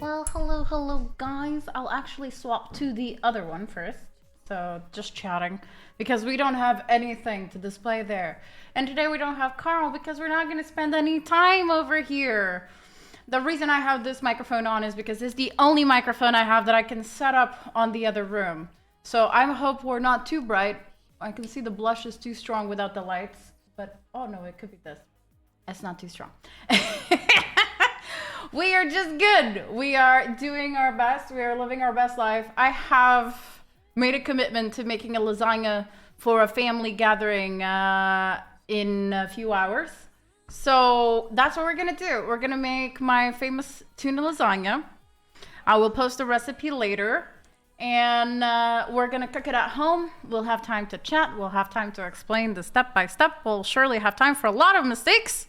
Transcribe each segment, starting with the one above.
Well, hello guys. I'll actually swap to the other one first. So just chatting because we don't have anything to display there. And today we don't have Carl because we're not going to spend any time over here. The reason I have this microphone on is because it's the only microphone I have that I can set up on the other room. So I hope we're not too bright. I can see the blush is too strong without the lights, but oh no, it could be this. It's not too strong. We are just good. We are doing our best. We are living our best life. I have made a commitment to making a lasagna for a family gathering in a few hours. So that's what we're gonna do. We're gonna make my famous tuna lasagna. I will post the recipe later. And we're gonna cook it at home. We'll have time to chat. We'll have time to explain the step by step. We'll surely have time for a lot of mistakes.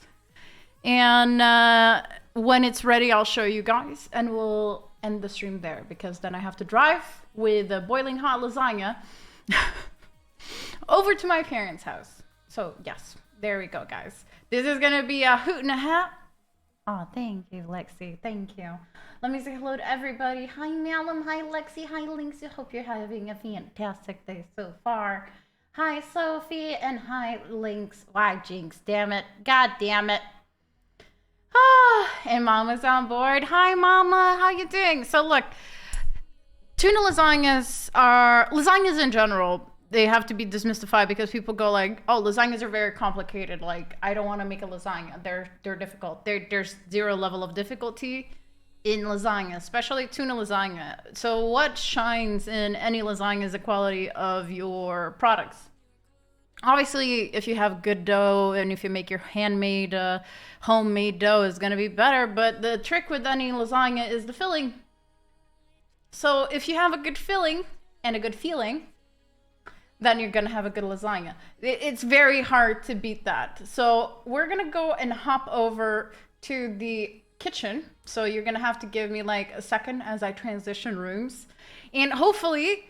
And when it's ready, I'll show you guys and we'll end the stream there because then I have to drive with a boiling hot lasagna over to my parents' house. So yes, there we go, guys. This is gonna be a hoot and a half. Oh, thank you, Lexi. Thank you. Let me say hello to everybody. Hi, Malum. Hi, Lexi. Hi, Lynx. I hope you're having a fantastic day so far. Hi, Sophie. And hi, Lynx. Why, Jinx? Damn it. God damn it. Ah, and Mama's on board. Hi, Mama. How you doing? So, look, tuna lasagnas in general, they have to be demystified because people go like, oh, lasagnas are very complicated. Like, I don't want to make a lasagna. They're difficult. There's zero level of difficulty in lasagna, especially tuna lasagna. So what shines in any lasagna is the quality of your products. Obviously, if you have good dough and if you make your handmade, homemade dough is going to be better. But the trick with any lasagna is the filling. So if you have a good filling and a good feeling, then you're going to have a good lasagna. It's very hard to beat that. So we're going to go and hop over to the kitchen. So you're going to have to give me like a second as I transition rooms. And hopefully,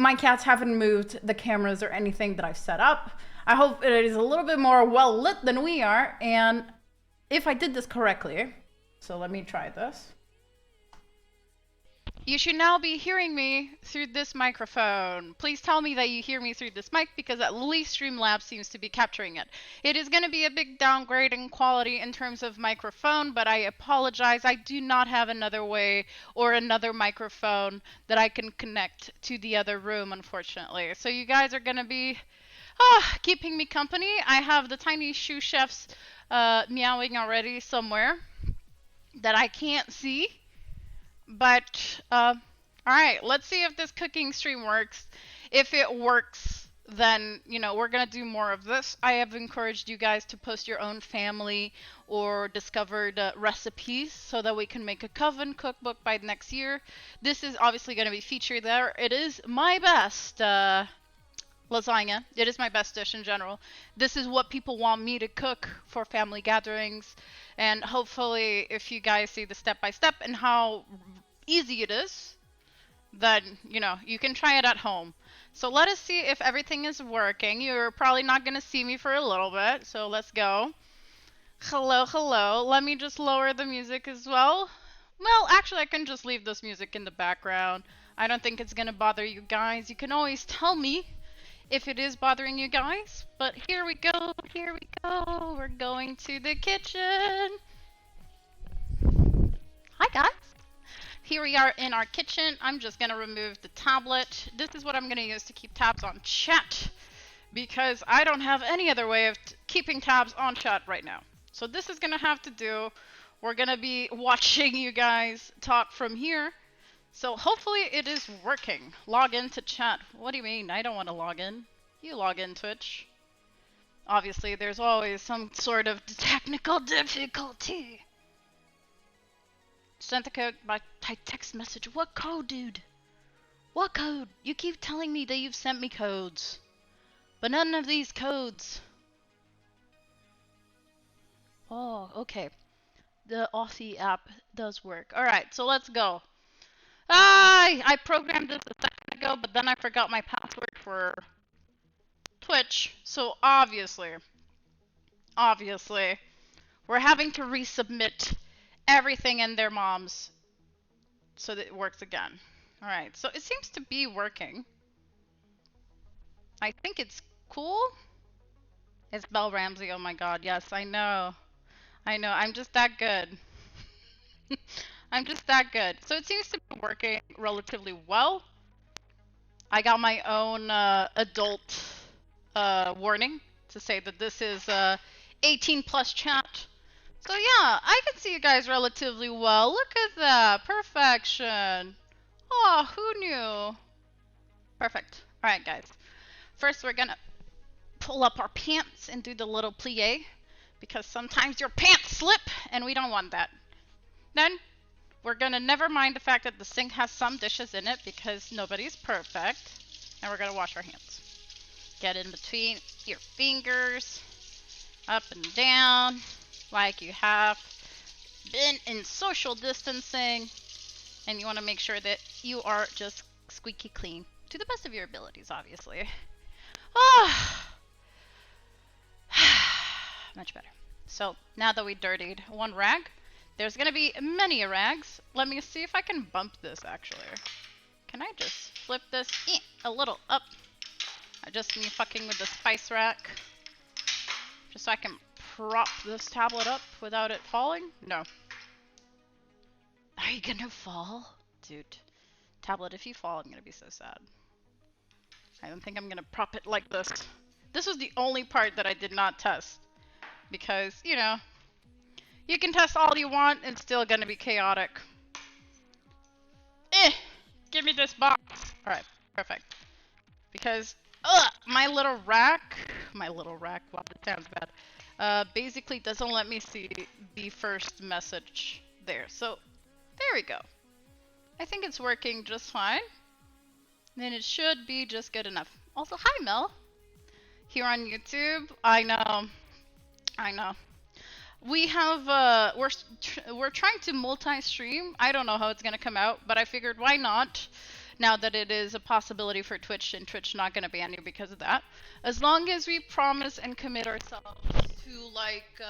my cats haven't moved the cameras or anything that I've set up. I hope it is a little bit more well lit than we are. And if I did this correctly, so let me try this. You should now be hearing me through this microphone. Please tell me that you hear me through this mic, because at least Streamlabs seems to be capturing it. It is going to be a big downgrade in quality in terms of microphone, but I apologize. I do not have another way or another microphone that I can connect to the other room, unfortunately. So you guys are going to be keeping me company. I have the tiny shoe chefs meowing already somewhere that I can't see. But, alright, let's see if this cooking stream works. If it works, then, you know, we're going to do more of this. I have encouraged you guys to post your own family or discovered recipes so that we can make a coven cookbook by next year. This is obviously going to be featured there. It is my best lasagna. It is my best dish in general. This is what people want me to cook for family gatherings. And hopefully, if you guys see the step-by-step and how easy it is, then, you know, you can try it at home. So let us see if everything is working. You're probably not going to see me for a little bit, so let's go. Hello, hello. Let me just lower the music as well. Well, actually, I can just leave this music in the background. I don't think it's going to bother you guys. You can always tell me if it is bothering you guys. But here we go, here we go. We're going to the kitchen. Hi guys. Here we are in our kitchen. I'm just gonna remove the tablet. This is what I'm gonna use to keep tabs on chat, because I don't have any other way of keeping tabs on chat right now. So this is gonna have to do. We're gonna be watching you guys talk from here. So hopefully it is working. Log into chat. What do you mean? I don't want to log in. You log in, Twitch. Obviously, there's always some sort of technical difficulty. Sent the code by text message. What code, dude? What code? You keep telling me that you've sent me codes, but none of these codes. Oh, okay. The Authy app does work. Alright, so let's go. I programmed this a second ago, but then I forgot my password for Twitch. So obviously, we're having to resubmit everything in their moms so that it works again. Alright, so it seems to be working. I think it's cool. It's Belle Ramsey, oh my god, yes, I know. I'm just that good. I'm just that good. So it seems to be working relatively well. I got my own adult warning to say that this is 18 plus chat. So yeah, I can see you guys relatively well. Look at that. Perfection. Oh, who knew? Perfect. Alright guys. First we're gonna pull up our pants and do the little plie, because sometimes your pants slip and we don't want that. Then we're gonna never mind the fact that the sink has some dishes in it, because nobody's perfect. And we're gonna wash our hands. Get in between your fingers, up and down, like you have been in social distancing. And you want to make sure that you are just squeaky clean, to the best of your abilities, obviously. Ah, much better. So now that we dirtied one rag, there's gonna be many rags. Let me see if I can bump this, actually. Can I just flip this a little up? I just need fucking with the spice rack, just so I can prop this tablet up without it falling. No. Are you gonna fall? Dude. Tablet, if you fall, I'm gonna be so sad. I don't think I'm gonna prop it like this. This was the only part that I did not test. Because, you know, you can test all you want, it's still gonna be chaotic. Give me this box. Alright, perfect. Because, my little rack, wow, that sounds bad, basically doesn't let me see the first message there. So, there we go. I think it's working just fine. Then it should be just good enough. Also, hi Mel. Here on YouTube, I know. We have, we're trying to multi-stream. I don't know how it's gonna come out, but I figured why not? Now that it is a possibility for Twitch, and Twitch not gonna ban you because of that. As long as we promise and commit ourselves to, like,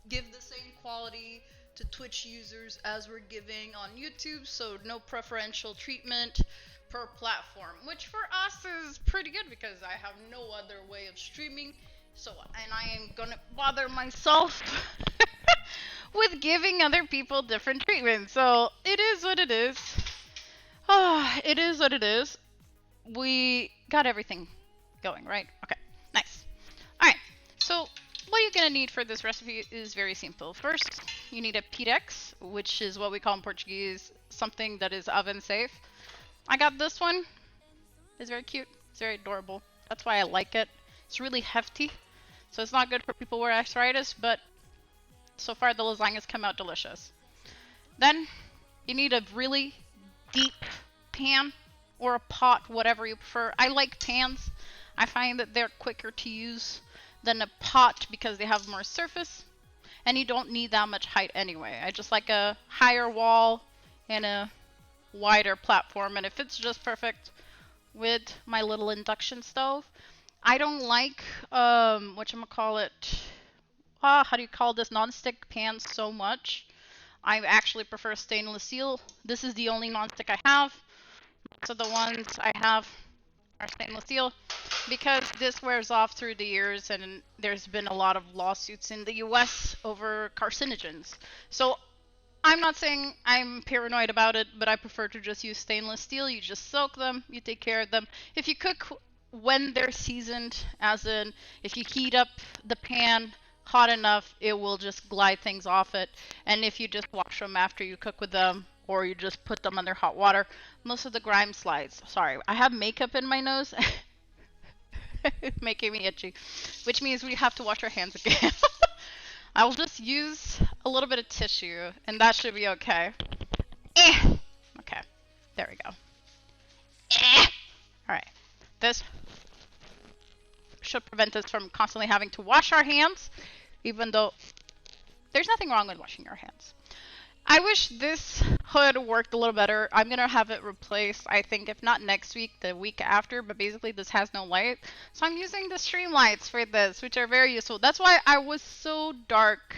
give the same quality to Twitch users as we're giving on YouTube, so no preferential treatment per platform, which for us is pretty good because I have no other way of streaming. So, and I am gonna bother myself with giving other people different treatment. So it is what it is. It is what it is. We got everything going, right? Okay, nice. All right, so what you're gonna need for this recipe is very simple. First, you need a pirex, which is what we call in Portuguese something that is oven safe. I got this one. It's very cute. It's very adorable. That's why I like it. It's really hefty, so it's not good for people with arthritis, but so far the lasagnas come out delicious. Then you need a really deep pan or a pot, whatever you prefer. I like pans. I find that they're quicker to use than a pot because they have more surface, and you don't need that much height anyway. I just like a higher wall and a wider platform, and it fits just perfect with my little induction stove. I don't like whatchamacallit, how do you call this, non-stick pans so much. I actually prefer stainless steel. This is the only non-stick I have. So the ones I have are stainless steel because this wears off through the years, and there's been a lot of lawsuits in the US over carcinogens. So I'm not saying I'm paranoid about it, but I prefer to just use stainless steel. You just soak them, you take care of them. If you cook when they're seasoned, as in if you heat up the pan hot enough, it will just glide things off it. And if you just wash them after you cook with them, or you just put them under hot water, most of the grime slides. Sorry, I have makeup in my nose. It's making me itchy, which means we have to wash our hands again. I'll just use a little bit of tissue, and that should be okay. Okay, there we go. All right, this should prevent us from constantly having to wash our hands, even though there's nothing wrong with washing your hands. I wish this hood worked a little better. I'm gonna have it replaced, I think, if not next week, the week after, but basically this has no light. So I'm using the stream lights for this, which are very useful. That's why I was so dark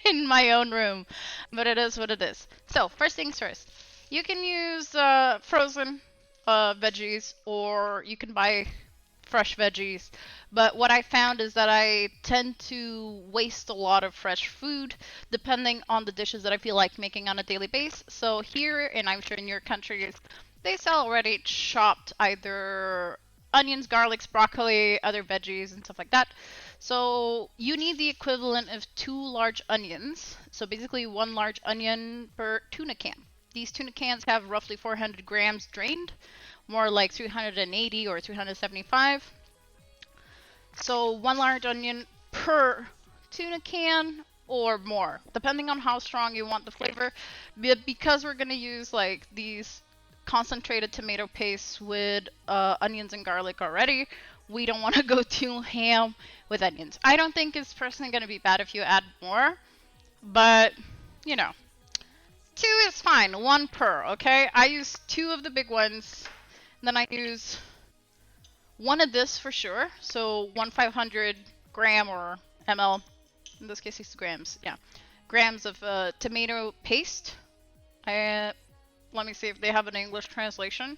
in my own room, but it is what it is. So first things first, you can use frozen veggies, or you can buy fresh veggies, but what I found is that I tend to waste a lot of fresh food depending on the dishes that I feel like making on a daily basis. So here, and I'm sure in your countries, they sell already chopped either onions, garlics, broccoli, other veggies and stuff like that. So you need the equivalent of 2 large onions. So basically 1 large onion per tuna can. These tuna cans have roughly 400 grams drained, more like 380 or 375. So 1 large onion per tuna can or more, depending on how strong you want the flavor. But because we're gonna use like these concentrated tomato paste with onions and garlic already, we don't want to go too ham with onions. I don't think it's personally gonna be bad if you add more, but you know, 2 is fine, 1 per, okay? I use 2 of the big ones. Then I use 1 of this for sure. So 1 500 gram or ml, in this case it's grams, yeah, grams of tomato paste. Let me see if they have an English translation.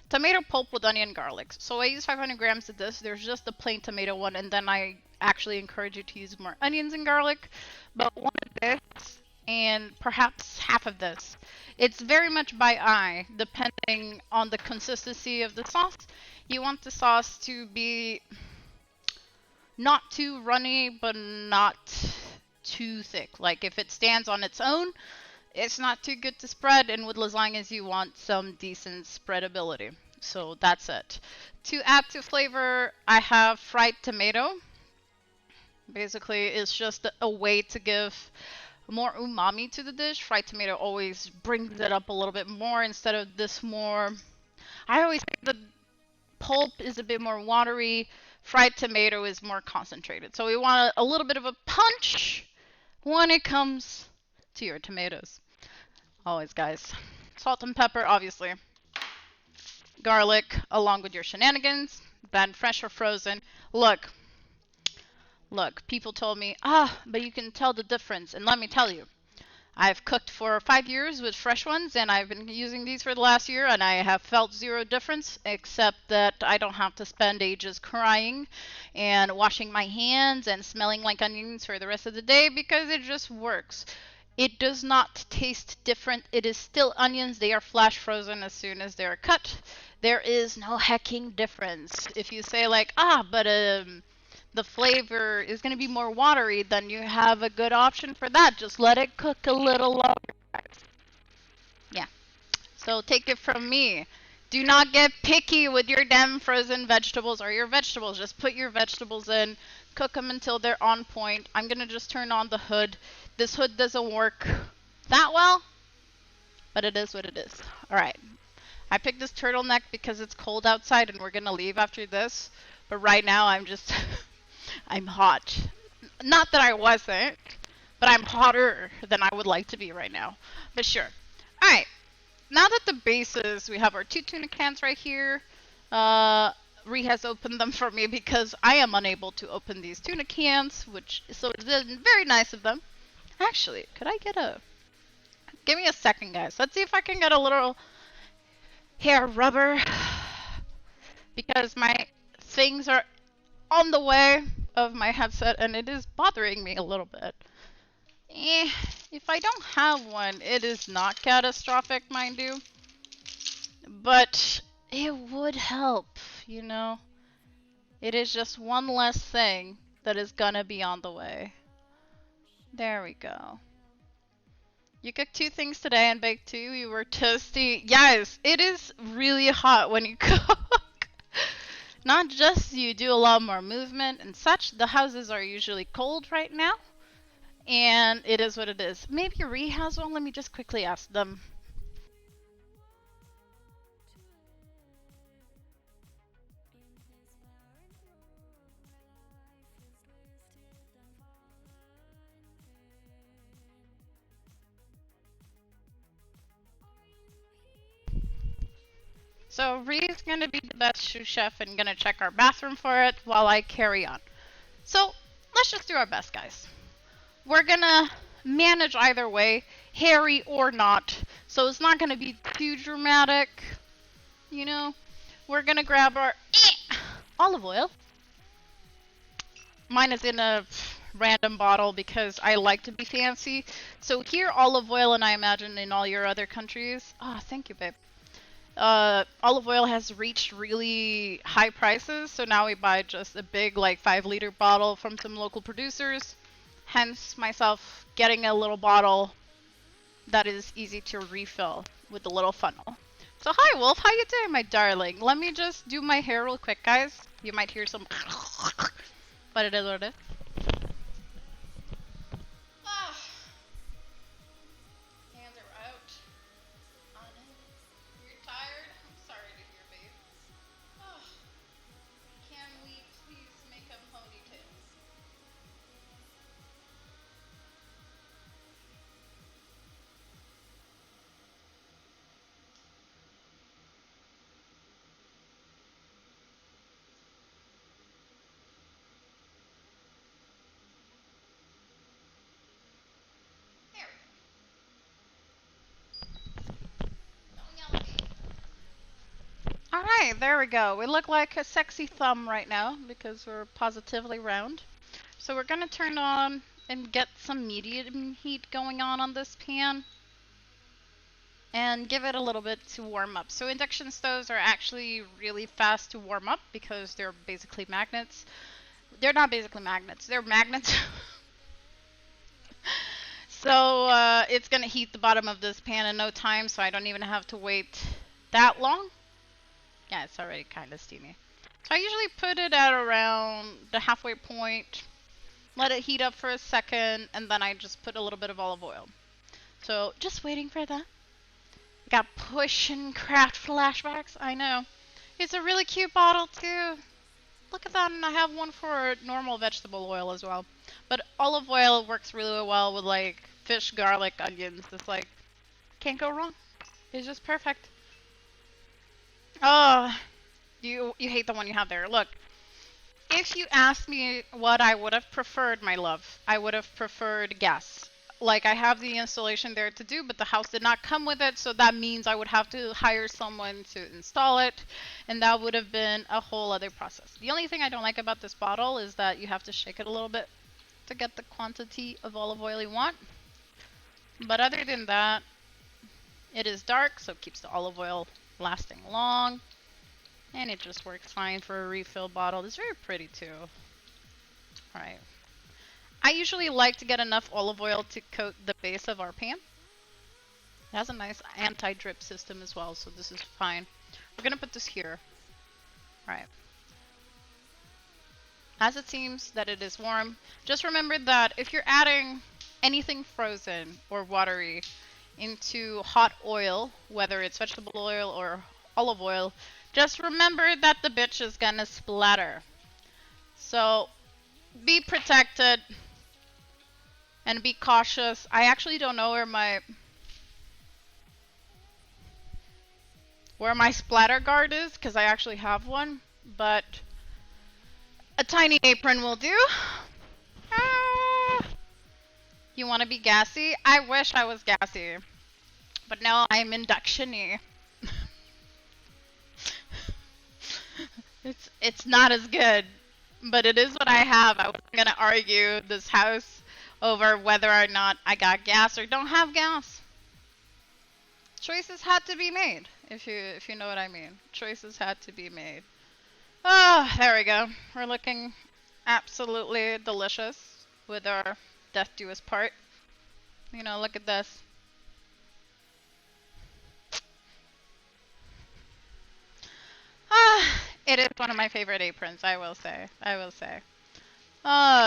Tomato pulp with onion and garlic. So I use 500 grams of this. There's just the plain tomato one, and then I actually encourage you to use more onions and garlic. But 1 of this, and perhaps half of this. It's very much by eye, depending on the consistency of the sauce. You want the sauce to be not too runny, but not too thick. Like if it stands on its own, it's not too good to spread, and with lasagnas you want some decent spreadability. So that's it. To add to flavor, I have fried tomato. Basically, it's just a way to give more umami to the dish. Fried tomato always brings it up a little bit more instead of this more, I always think the pulp is a bit more watery, fried tomato is more concentrated. So we want a little bit of a punch when it comes to your tomatoes. Always, guys. Salt and pepper, obviously. Garlic along with your shenanigans, then fresh or frozen. Look, Look, people told me, but you can tell the difference. And let me tell you, I've cooked for 5 years with fresh ones, and I've been using these for the last year, and I have felt zero difference, except that I don't have to spend ages crying and washing my hands and smelling like onions for the rest of the day because it just works. It does not taste different. It is still onions. They are flash frozen as soon as they're cut. There is no hecking difference. If you say like, but the flavor is going to be more watery, then you have a good option for that. Just let it cook a little longer, guys. Yeah. So take it from me. Do not get picky with your damn frozen vegetables or your vegetables. Just put your vegetables in, cook them until they're on point. I'm going to just turn on the hood. This hood doesn't work that well, but it is what it is. All right. I picked this turtleneck because it's cold outside and we're going to leave after this. But right now I'm just, I'm hot. Not that I wasn't, but I'm hotter than I would like to be right now. But sure. All right. Now that the base is, we have our 2 tuna cans right here. Ree has opened them for me because I am unable to open these tuna cans, so it's very nice of them. Actually, could I get give me a second, guys. Let's see if I can get a little hair rubber because my things are on the way of my headset and it is bothering me a little bit. If I don't have one, it is not catastrophic, mind you. But it would help, you know? It is just one less thing that is gonna be on the way. There we go. You cooked 2 things today and baked 2. You were toasty. Yes, it is really hot when you cook. Not just you do a lot more movement and such. The houses are usually cold right now. And it is what it is. Maybe Ree has one. Let me just quickly ask them. So Ree's gonna be the best sous chef and gonna check our bathroom for it while I carry on. So let's just do our best, guys. We're gonna manage either way, hairy or not. So it's not gonna be too dramatic, you know. We're gonna grab our olive oil. Mine is in a random bottle because I like to be fancy. So here, olive oil, and I imagine in all your other countries. Thank you, babe. Olive oil has reached really high prices, so now we buy just a big, like, 5-liter bottle from some local producers. Hence, myself getting a little bottle that is easy to refill with the little funnel. So hi, Wolf. How you doing, my darling? Let me just do my hair real quick, guys. You might hear some... but it is what it is. Hands are out. Oh no. You're tired? I'm sorry to hear, babe. Can we please make a ponytail? There we go. Don't yell at me. Alright, there we go. We look like a sexy thumb right now because we're positively round. So we're gonna turn on and get some medium heat going on this pan and give it a little bit to warm up. So induction stoves are actually really fast to warm up because they're basically magnets. They're not basically magnets, they're magnets. So it's gonna heat the bottom of this pan in no time, so I don't even have to wait that long. Yeah, it's already kind of steamy. So I usually put it at around the halfway point, let it heat up for a second, and then I just put a little bit of olive oil. So just waiting for that. Got push and craft flashbacks, I know. It's a really cute bottle too. Look at that, and I have one for normal vegetable oil as well. But olive oil works really well with like fish, garlic, onions. It's like, can't go wrong. It's just perfect. Oh, you hate the one you have there. Look, If you ask me what I would have preferred, my love, I would have preferred gas. Like, I have the installation there to do, but the house did not come with it, so that means I would have to hire someone to install it, and that would have been a whole other process. The only thing I don't like about this bottle is that you have to shake it a little bit to get the quantity of olive oil you want. But other than that, it is dark, so it keeps the olive oil lasting long. And it just works fine for a refill bottle. It's very pretty too. Alright. I usually like to get enough olive oil to coat the base of our pan. It has a nice anti-drip system as well, so this is fine. We're gonna put this here. Alright. As it seems that it is warm, just remember that if you're adding anything frozen or watery into hot oil, whether it's vegetable oil or olive oil, just remember that the bitch is gonna splatter. So be protected and be cautious. I actually don't know where my splatter guard is, because I actually have one, but a tiny apron will do. You want to be gassy? I wish I was gassy, but no, I'm induction-y. It's not as good, but it is what I have. I wasn't gonna argue this house over whether or not I got gas or don't have gas. Choices had to be made, if you know what I mean. Choices had to be made. Oh, there we go. We're looking absolutely delicious with our death do us part. You know, look at this. It is one of my favorite aprons, I will say.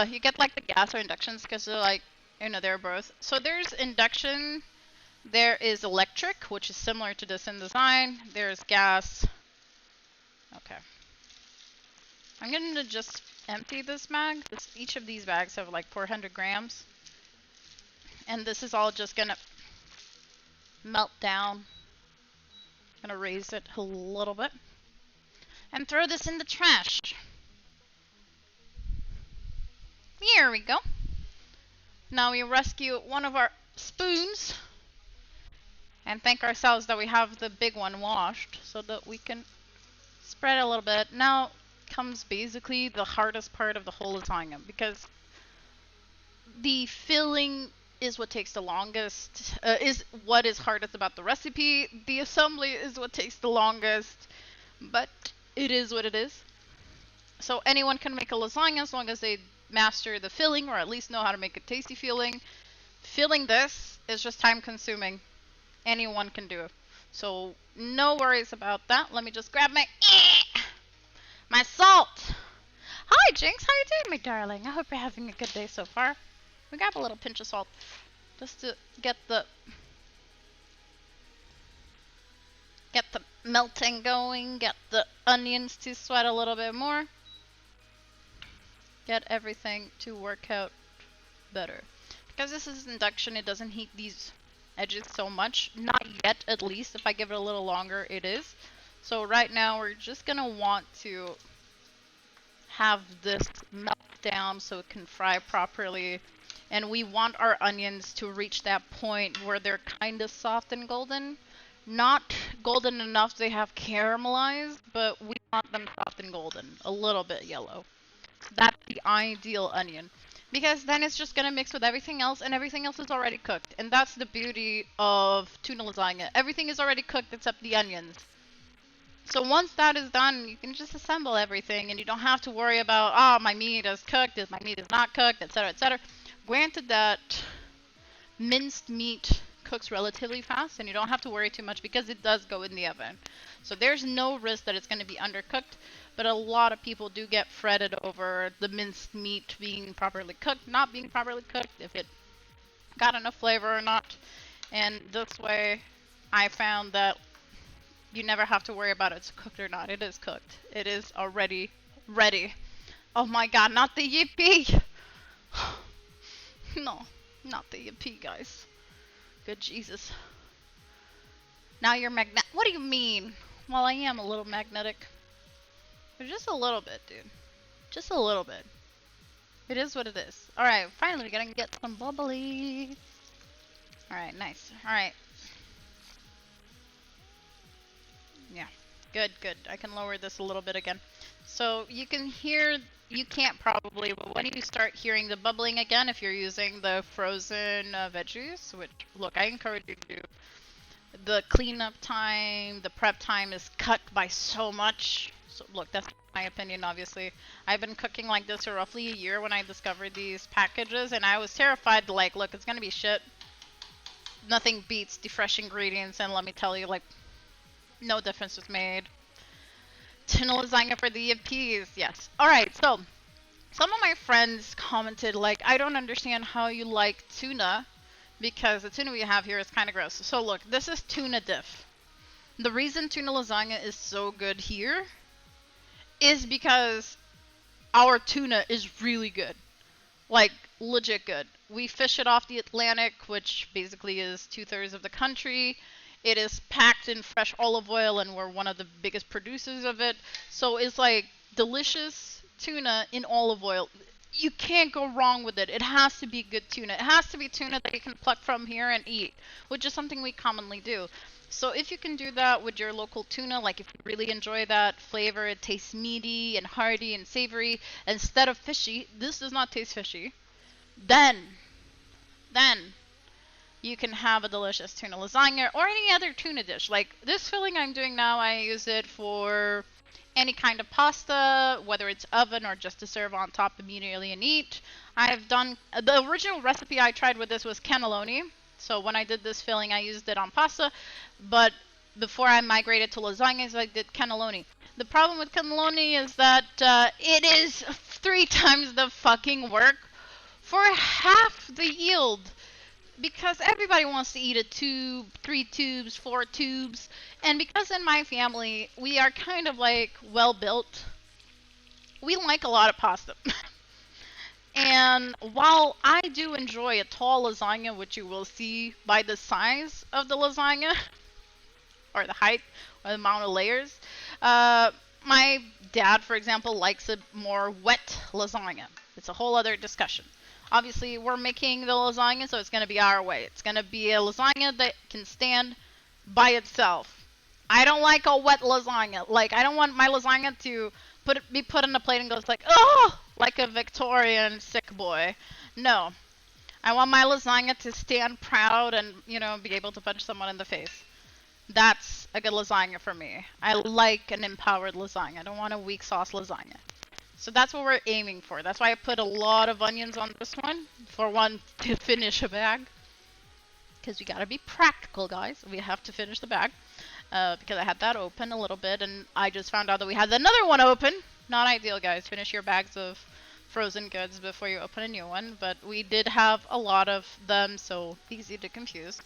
You get like the gas or inductions because they're like, you know, they're both. So there's induction, there is electric, which is similar to this in design. There's gas. Okay. I'm gonna just empty this bag. Each of these bags have like 400 grams. And this is all just gonna melt down. Gonna raise it a little bit. And throw this in the trash. Here we go. Now we rescue one of our spoons. And thank ourselves that we have the big one washed so that we can spread a little bit. Now comes basically the hardest part of the whole lasagna, because the filling is what takes the longest, is what is hardest about the recipe. The assembly is what takes the longest, but it is what it is. So anyone can make a lasagna as long as they master the filling, or at least know how to make a tasty filling. Filling this is just time consuming. Anyone can do it. So no worries about that. Let me just grab my salt. Hi Jinx, how you doing, my darling? I hope you're having a good day so far. We grab a little pinch of salt just to get the melting going, get the onions to sweat a little bit more, get everything to work out better. Because this is induction, it doesn't heat these edges so much. Not yet, at least. If I give it a little longer, it is. So right now, we're just gonna want to have this melt down so it can fry properly. And we want our onions to reach that point where they're kind of soft and golden. Not golden enough they have caramelized, but we want them soft and golden. A little bit yellow. So that's the ideal onion. Because then it's just gonna mix with everything else, and everything else is already cooked. And that's the beauty of tuna lasagna. Everything is already cooked except the onions. So once that is done, you can just assemble everything, and you don't have to worry about, oh, my meat is cooked, my meat is not cooked, etc., etc. Granted that minced meat cooks relatively fast, and you don't have to worry too much because it does go in the oven. So there's no risk that it's going to be undercooked, but a lot of people do get fretted over the minced meat being properly cooked, not being properly cooked, if it got enough flavor or not. And this way, I found that you never have to worry about it's cooked or not. It is cooked. It is already ready. Oh my god, not the yippee! No, not the yippee, guys. Good Jesus. Now you're What do you mean? Well, I am a little magnetic. But just a little bit, dude. Just a little bit. It is what it is. Alright, finally gonna get some bubbly. Alright, nice. Alright. Yeah. Good, good. I can lower this a little bit again. So you can hear, you can't probably, but when you start hearing the bubbling again, if you're using the frozen veggies, which, look, I encourage you to do. The cleanup time, the prep time is cut by so much. So look, that's my opinion, obviously. I've been cooking like this for roughly a year when I discovered these packages, and I was terrified, like, look, it's gonna be shit. Nothing beats the fresh ingredients, and let me tell you, like, no difference was made. Tuna lasagna for the EFPs, yes. Alright, so, some of my friends commented, like, I don't understand how you like tuna, because the tuna we have here is kind of gross. So look, this is tuna diff. The reason tuna lasagna is so good here is because our tuna is really good. Like, legit good. We fish it off the Atlantic, which basically is 2/3 of the country. It is packed in fresh olive oil, and we're one of the biggest producers of it. So it's like delicious tuna in olive oil. You can't go wrong with it. It has to be good tuna. It has to be tuna that you can pluck from here and eat, which is something we commonly do. So if you can do that with your local tuna, like if you really enjoy that flavor, it tastes meaty and hearty and savory instead of fishy. This does not taste fishy. Then you can have a delicious tuna lasagna or any other tuna dish. Like this filling I'm doing now, I use it for any kind of pasta, whether it's oven or just to serve on top immediately and eat. I've done, the original recipe I tried with this was cannelloni. So when I did this filling, I used it on pasta. But before I migrated to lasagnas, I did cannelloni. The problem with cannelloni is that it is 3 times the fucking work for half the yield. Because everybody wants to eat a tube, 3 tubes, 4 tubes. And because in my family, we are kind of like well built, we like a lot of pasta. And while I do enjoy a tall lasagna, which you will see by the size of the lasagna, or the height, or the amount of layers, my dad, for example, likes a more wet lasagna. It's a whole other discussion. Obviously, we're making the lasagna, so it's going to be our way. It's going to be a lasagna that can stand by itself. I don't like a wet lasagna. Like, I don't want my lasagna to be put on a plate and goes like, oh, like a Victorian sick boy. No. I want my lasagna to stand proud and, you know, be able to punch someone in the face. That's a good lasagna for me. I like an empowered lasagna. I don't want a weak sauce lasagna. So that's what we're aiming for. That's why I put a lot of onions on this one, for one, to finish a bag. Because we gotta be practical, guys. We have to finish the bag. Because I had that open a little bit, and I just found out that we had another one open. Not ideal, guys. Finish your bags of frozen goods before you open a new one. But we did have a lot of them, so easy to confuse.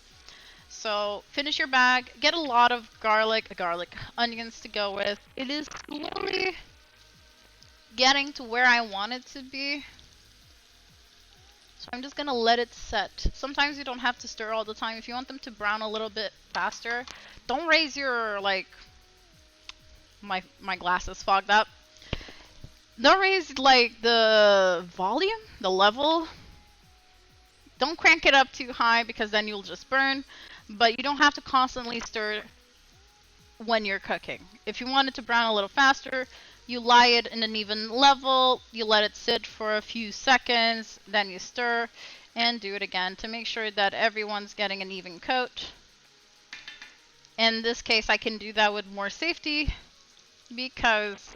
So finish your bag. Get a lot of garlic, onions to go with. It is slowly getting to where I want it to be. So I'm just gonna let it set. Sometimes you don't have to stir all the time. If you want them to brown a little bit faster, don't raise your, like, my glasses fogged up. Don't raise, like, the volume, the level. Don't crank it up too high because then you'll just burn. But you don't have to constantly stir when you're cooking. If you want it to brown a little faster, you lie it in an even level, you let it sit for a few seconds, then you stir, and do it again to make sure that everyone's getting an even coat. In this case, I can do that with more safety because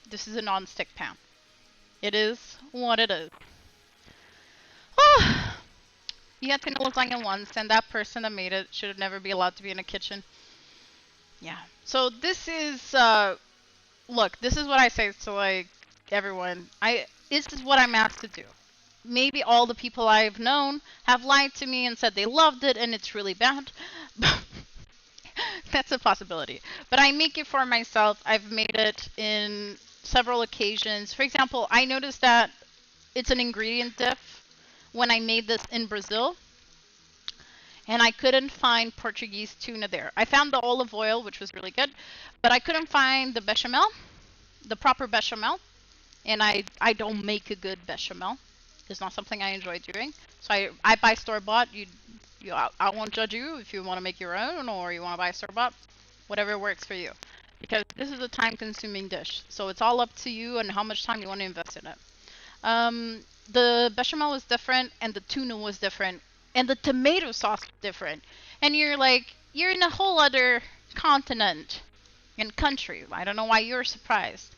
this is a non-stick pan. It is what it is. You had to know lasagna once, and that person that made it should never be allowed to be in a kitchen. Yeah. So this is... look, this is what I say to, like, everyone. This is what I'm asked to do. Maybe all the people I've known have lied to me and said they loved it and it's really bad. That's a possibility. But I make it for myself. I've made it in several occasions. For example, I noticed that it's an ingredient diff when I made this in Brazil. And I couldn't find Portuguese tuna there. I found the olive oil, which was really good, but I couldn't find the bechamel, the proper bechamel. and I don't make a good bechamel. It's not something I enjoy doing. So I buy store-bought. I won't judge you if you want to make your own or you want to buy store-bought. Whatever works for you. Because this is a time-consuming dish. So it's all up to you and how much time you want to invest in it. The bechamel was different, and the tuna was different, and the tomato sauce was different. And you're like, you're in a whole other continent and country. I don't know why you're surprised.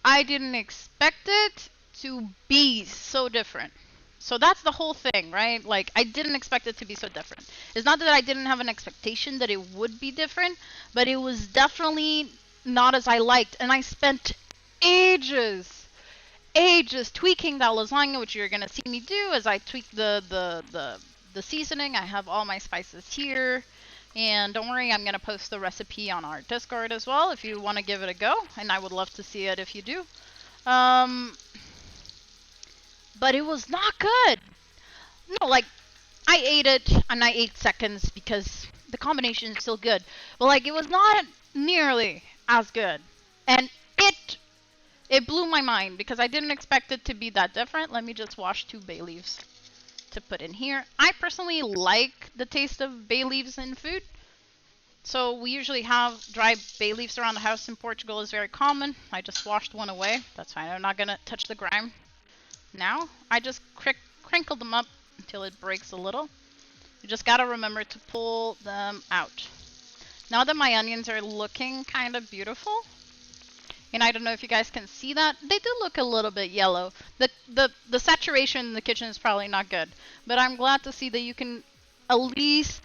I didn't expect it to be so different. So that's the whole thing, right? Like, I didn't expect it to be so different. It's not that I didn't have an expectation that it would be different, but it was definitely not as I liked. And I spent ages tweaking that lasagna, which you're gonna see me do as I tweak the seasoning. I have all my spices here. And don't worry, I'm gonna post the recipe on our Discord as well if you want to give it a go, and I would love to see it if you do. But it was not good. No, like, I ate it and I ate seconds because the combination is still good. But like, it was not nearly as good. And it blew my mind because I didn't expect it to be that different. Let me just wash 2 bay leaves to put in here. I personally like the taste of bay leaves in food. So we usually have dry bay leaves around the house. In Portugal is very common. I just washed one away. That's fine. I'm not gonna touch the grime now. I just crinkle them up until it breaks a little. You just gotta remember to pull them out. Now that my onions are looking kind of beautiful, and I don't know if you guys can see that, they do look a little bit yellow. The saturation in the kitchen is probably not good, but I'm glad to see that you can at least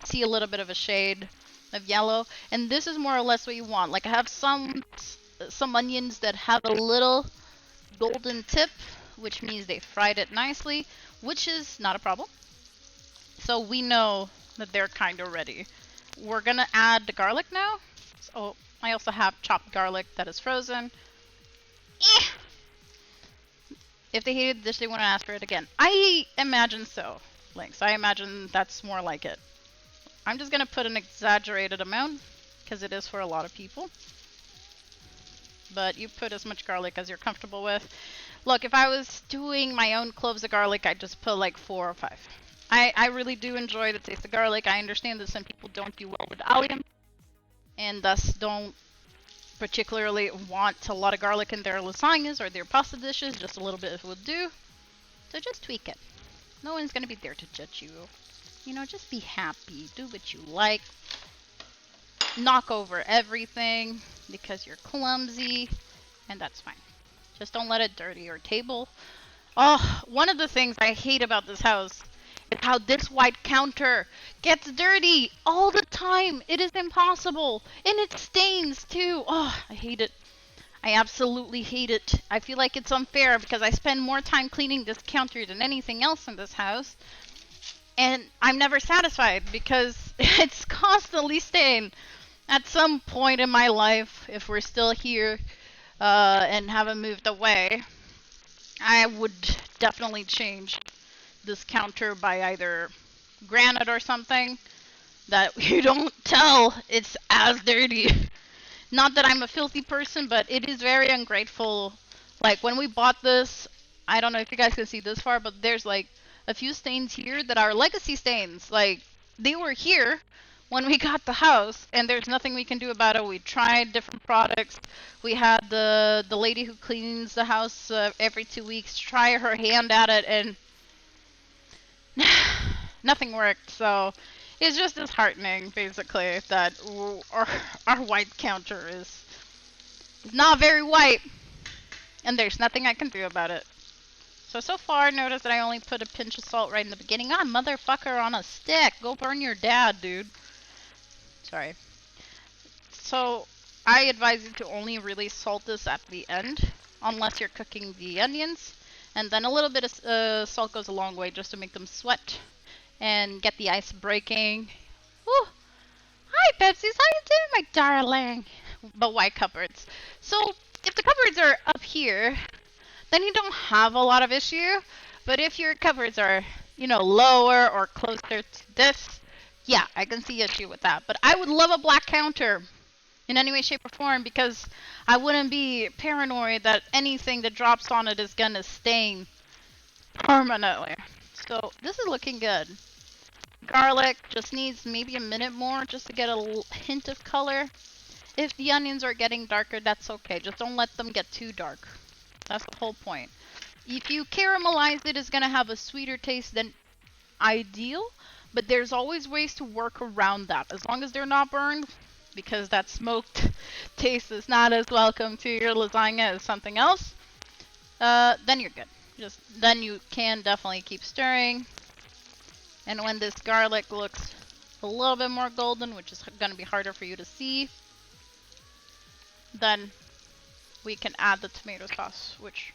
see a little bit of a shade of yellow, and this is more or less what you want. Like, I have some onions that have a little golden tip, which means they fried it nicely, which is not a problem. So we know that they're kind of ready. We're gonna add the garlic now. So I also have chopped garlic that is frozen. If they hated the dish, they want to ask for it again. I imagine so. Lynx, I imagine that's more like it. I'm just gonna put an exaggerated amount because it is for a lot of people. But you put as much garlic as you're comfortable with. Look, if I was doing my own cloves of garlic, I'd just put like 4 or 5. I really do enjoy the taste of garlic. I understand that some people don't do well with allium, and thus don't particularly want a lot of garlic in their lasagnas or their pasta dishes. Just a little bit would do. So just tweak it. No one's gonna be there to judge you. You know, just be happy. Do what you like. Knock over everything because you're clumsy, and that's fine. Just don't let it dirty your table. Oh, one of the things I hate about this house is how this white counter gets dirty all the time. It is impossible. And it stains too. Oh, I hate it. I absolutely hate it. I feel like it's unfair because I spend more time cleaning this counter than anything else in this house. And I'm never satisfied because it's constantly stained. At some point in my life, if we're still here and haven't moved away, I would definitely change this counter by either granite or something that you don't tell it's as dirty. Not that I'm a filthy person, but it is very ungrateful. Like, when we bought this, I don't know if you guys can see this far, but there's like a few stains here that are legacy stains. Like, they were here when we got the house, and there's nothing we can do about it. We tried different products. We had the lady who cleans the house every 2 weeks try her hand at it, and nothing worked. So it's just disheartening, basically, that our white counter is not very white, and there's nothing I can do about it. So far, notice that I only put a pinch of salt right in the beginning. Ah, motherfucker on a stick. Go burn your dad, dude. Sorry. So I advise you to only really salt this at the end, unless you're cooking the onions. And then a little bit of salt goes a long way just to make them sweat and get the ice breaking. Ooh. Hi, Betsy. How you doing, my darling? But why cupboards? So if the cupboards are up here, then you don't have a lot of issue. But if your cupboards are, you know, lower or closer to this, yeah, I can see issue with that. But I would love a black counter. in any way, shape, or form, because I wouldn't be paranoid that anything that drops on it is gonna stain permanently. So this is looking good. Garlic just needs maybe a minute more just to get a little hint of color. If the onions are getting darker, that's okay. Just don't let them get too dark. That's the whole point. If you caramelize it, it's gonna have a sweeter taste than ideal, but there's always ways to work around that. As long as they're not burned, because that smoked taste is not as welcome to your lasagna as something else, then you're good. Then you can definitely keep stirring. And when this garlic looks a little bit more golden, which is going to be harder for you to see, then we can add the tomato sauce, which,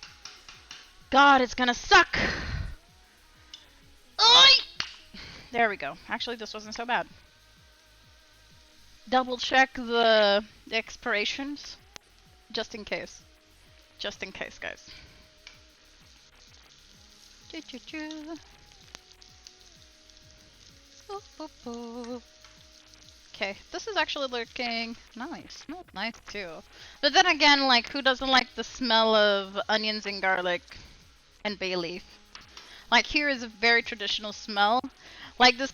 God, it's going to suck. Oy! There we go. Actually, this wasn't so bad. Double check the expirations, just in case. Just in case, guys. Okay, this is actually looking nice. Smells nice too. But then again, like, who doesn't like the smell of onions and garlic and bay leaf? Like, here is a very traditional smell. Like, this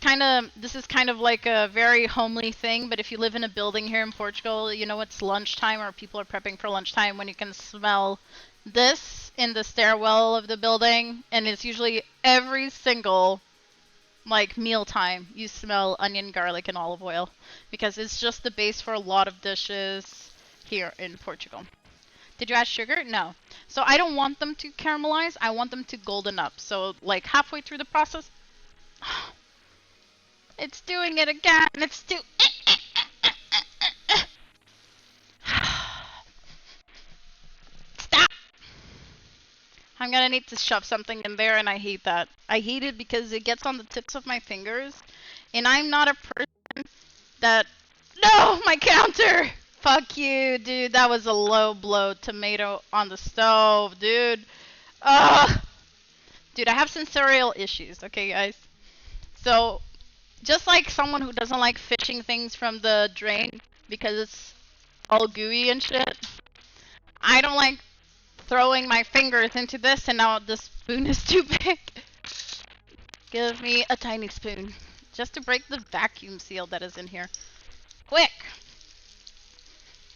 is kind of like a very homely thing, but if you live in a building here in Portugal, you know it's lunchtime or people are prepping for lunchtime when you can smell this in the stairwell of the building, and it's usually every single, like, mealtime you smell onion, garlic, and olive oil, because it's just the base for a lot of dishes here in Portugal. Did you add sugar? No. So I don't want them to caramelize, I want them to golden up. So, like, halfway through the process, it's doing it again. It's Stop! I'm gonna need to shove something in there, and I hate that. I hate it because it gets on the tips of my fingers, and I'm not a person that... No! My counter! Fuck you, dude. That was a low blow tomato on the stove, dude. Ugh! Dude, I have sensorial issues, okay, guys? So, just like someone who doesn't like fishing things from the drain because it's all gooey and shit, I don't like throwing my fingers into this and now the spoon is too big. Give me a tiny spoon just to break the vacuum seal that is in here. Quick!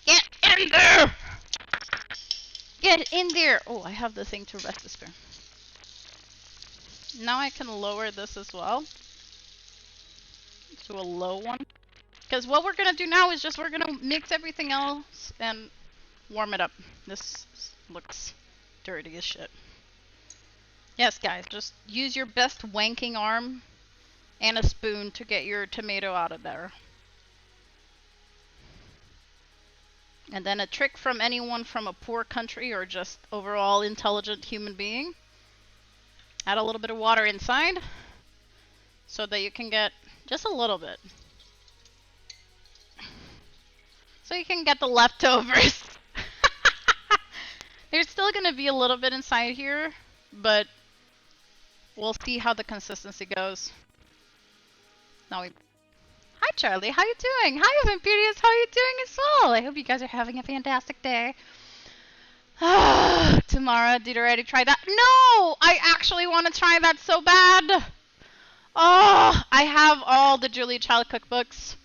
Get in there! Get in there! Oh, I have the thing to rest the spoon. Now I can lower this as well to a low one. Because what we're gonna do now is just we're gonna mix everything else and warm it up. This looks dirty as shit. Yes, guys, just use your best wanking arm and a spoon to get your tomato out of there. And then a trick from anyone from a poor country or just overall intelligent human being. Add a little bit of water inside so that you can get just a little bit. So you can get the leftovers. There's still going to be a little bit inside here, but we'll see how the consistency goes. Now Hi Charlie, how you doing? Hi Vampirius, how you doing as well? I hope you guys are having a fantastic day. Tamara, did you already try that? No! I actually want to try that so bad! Oh, I have all the Julia Child cookbooks.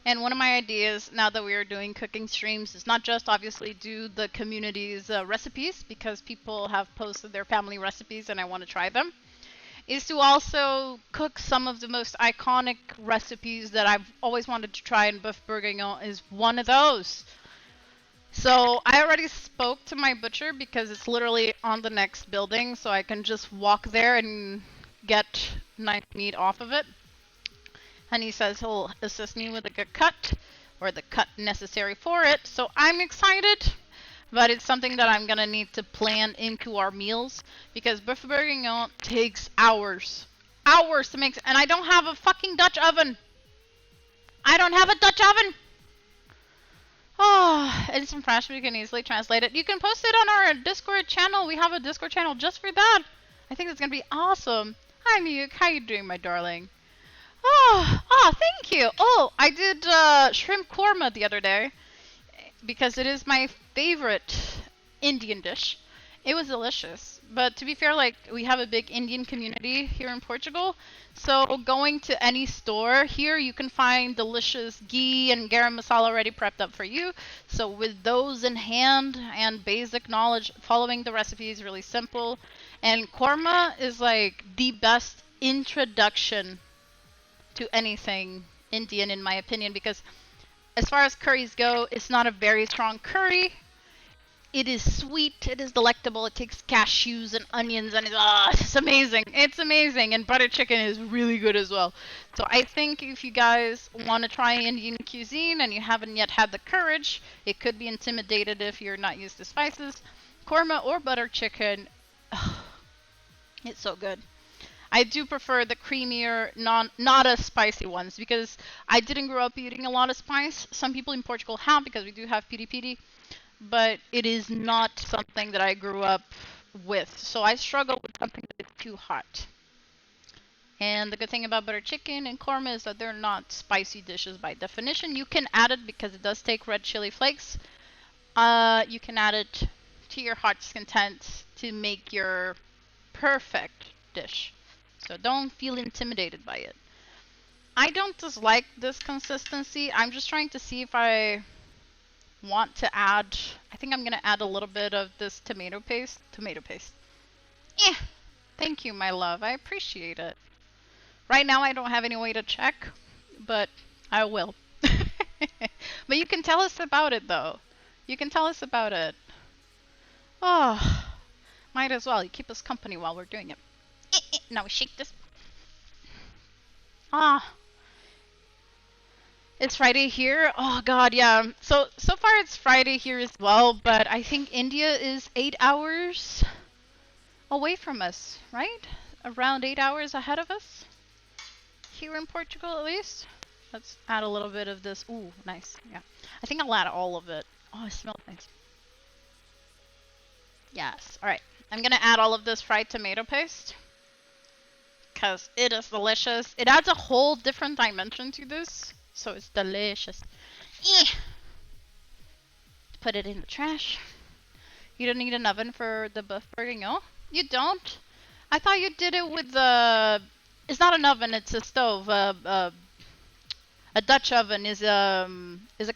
And one of my ideas, now that we are doing cooking streams, is not just obviously do the community's recipes, because people have posted their family recipes and I want to try them, is to also cook some of the most iconic recipes that I've always wanted to try, and Boeuf Bourguignon is one of those. So I already spoke to my butcher because it's literally on the next building, so I can just walk there and get nice meat off of it. And he says he'll assist me with a good cut, or the cut necessary for it. So I'm excited, but it's something that I'm gonna need to plan into our meals, because Boeuf Bourguignon takes hours. Hours to make, and I don't have a fucking Dutch oven. I don't have a Dutch oven! Oh, it's in French, we can easily translate it. You can post it on our Discord channel. We have a Discord channel just for that. I think it's gonna be awesome. Hi Miyuk, how you doing, my darling? Oh, thank you. Oh, I did shrimp korma the other day. because it is my favorite Indian dish. It was delicious. But to be fair, like, we have a big Indian community here in Portugal. So going to any store here, you can find delicious ghee and garam masala already prepped up for you. So with those in hand and basic knowledge, following the recipe is really simple. And korma is like the best introduction to anything Indian, in my opinion, because as far as curries go, it's not a very strong curry. It is sweet, it is delectable, it takes cashews and onions, and it's amazing. It's amazing, and butter chicken is really good as well. So I think if you guys want to try Indian cuisine and you haven't yet had the courage, it could be intimidated if you're not used to spices, korma or butter chicken, it's so good. I do prefer the creamier, not as spicy ones, because I didn't grow up eating a lot of spice. Some people in Portugal have, because we do have piri piri, but it is not something that I grew up with. So I struggle with something that is too hot. And the good thing about butter chicken and korma is that they're not spicy dishes by definition. You can add it because it does take red chili flakes. You can add it to your heart's content to make your perfect dish. So don't feel intimidated by it. I don't dislike this consistency. I'm just trying to see if I want to add, I think I'm gonna add a little bit of this tomato paste. Yeah, thank you, my love. I appreciate it. Right now I don't have any way to check, but I will. But you can tell us about it though. You can tell us about it. Oh, might as well. You keep us company while we're doing it. Now we shake this. Ah, it's Friday here. Oh God, yeah. So far it's Friday here as well, but I think India is 8 hours away from us, right? Around 8 hours ahead of us. Here in Portugal, at least. Let's add a little bit of this. Ooh, nice. Yeah. I think I'll add all of it. Oh, it smells nice. Yes. All right. I'm gonna add all of this fried tomato paste because it is delicious. It adds a whole different dimension to this, so it's delicious. Put it in the trash. You don't need an oven for the boeuf bourguignon? You don't? I thought you did it with the... It's not an oven, it's a stove. A Dutch oven is a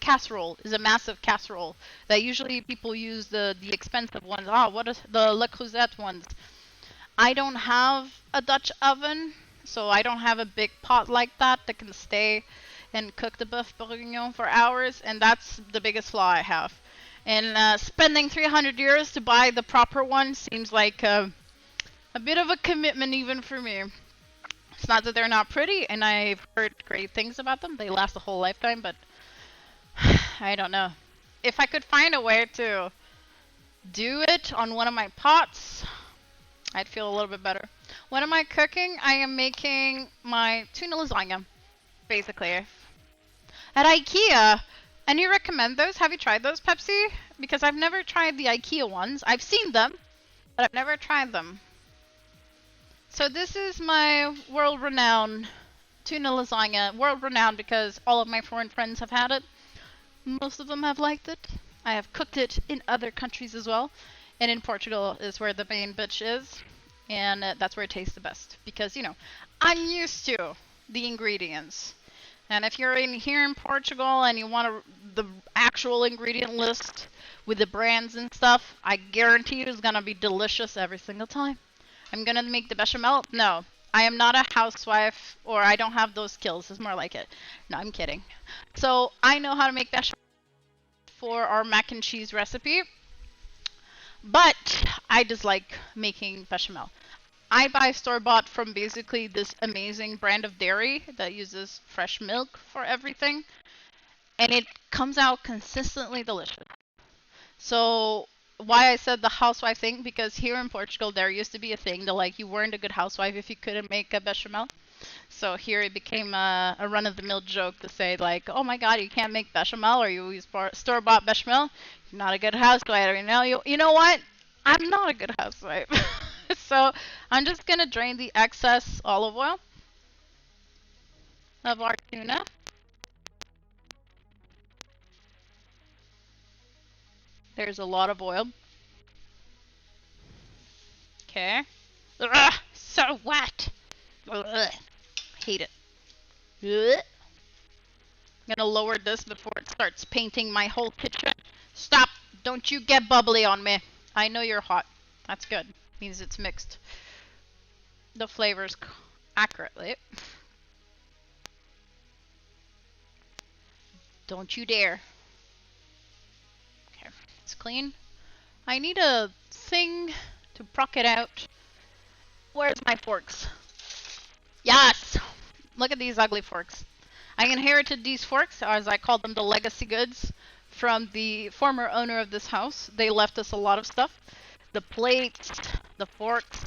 casserole, is a massive casserole that usually people use the expensive ones. What is the Le Creuset ones? I don't have a Dutch oven, so I don't have a big pot like that can stay and cook the boeuf bourguignon for hours, and that's the biggest flaw I have. And spending 300 euros to buy the proper one seems like a bit of a commitment even for me. It's not that they're not pretty, and I've heard great things about them. They last a whole lifetime, but I don't know. If I could find a way to do it on one of my pots, I'd feel a little bit better. What am I cooking? I am making my tuna lasagna, basically. At IKEA. And you recommend those? Have you tried those, Pepsi? Because I've never tried the IKEA ones. I've seen them, but I've never tried them. So this is my world-renowned tuna lasagna. World-renowned because all of my foreign friends have had it. Most of them have liked it. I have cooked it in other countries as well. And in Portugal is where the main bitch is. And that's where it tastes the best. Because, you know, I'm used to the ingredients. And if you're here in Portugal and you want the actual ingredient list with the brands and stuff, I guarantee it's going to be delicious every single time. I'm going to make the bechamel. No, I am not a housewife, or I don't have those skills. It's more like it. No, I'm kidding. So I know how to make bechamel for our mac and cheese recipe, but I dislike making bechamel. I buy store-bought from basically this amazing brand of dairy that uses fresh milk for everything, and it comes out consistently delicious. So why I said the housewife thing, because here in Portugal there used to be a thing that like you weren't a good housewife if you couldn't make a bechamel. So here it became a run-of-the-mill joke to say like, oh my god, you can't make bechamel, or you use store-bought bechamel, you're not a good housewife. You know what? I'm not a good housewife. So I'm just gonna drain the excess olive oil of our tuna. There's a lot of oil. Okay. Ugh, so wet. Ugh, hate it. Ugh. I'm gonna lower this before it starts painting my whole kitchen. Stop! Don't you get bubbly on me. I know you're hot. That's good. Means it's mixed the flavors accurately. Don't you dare. Okay, it's clean. I need a thing to proc it out. Where's my forks? Yes! Look at these ugly forks. I inherited these forks, as I call them, the legacy goods, from the former owner of this house. They left us a lot of stuff. The plates, the forks,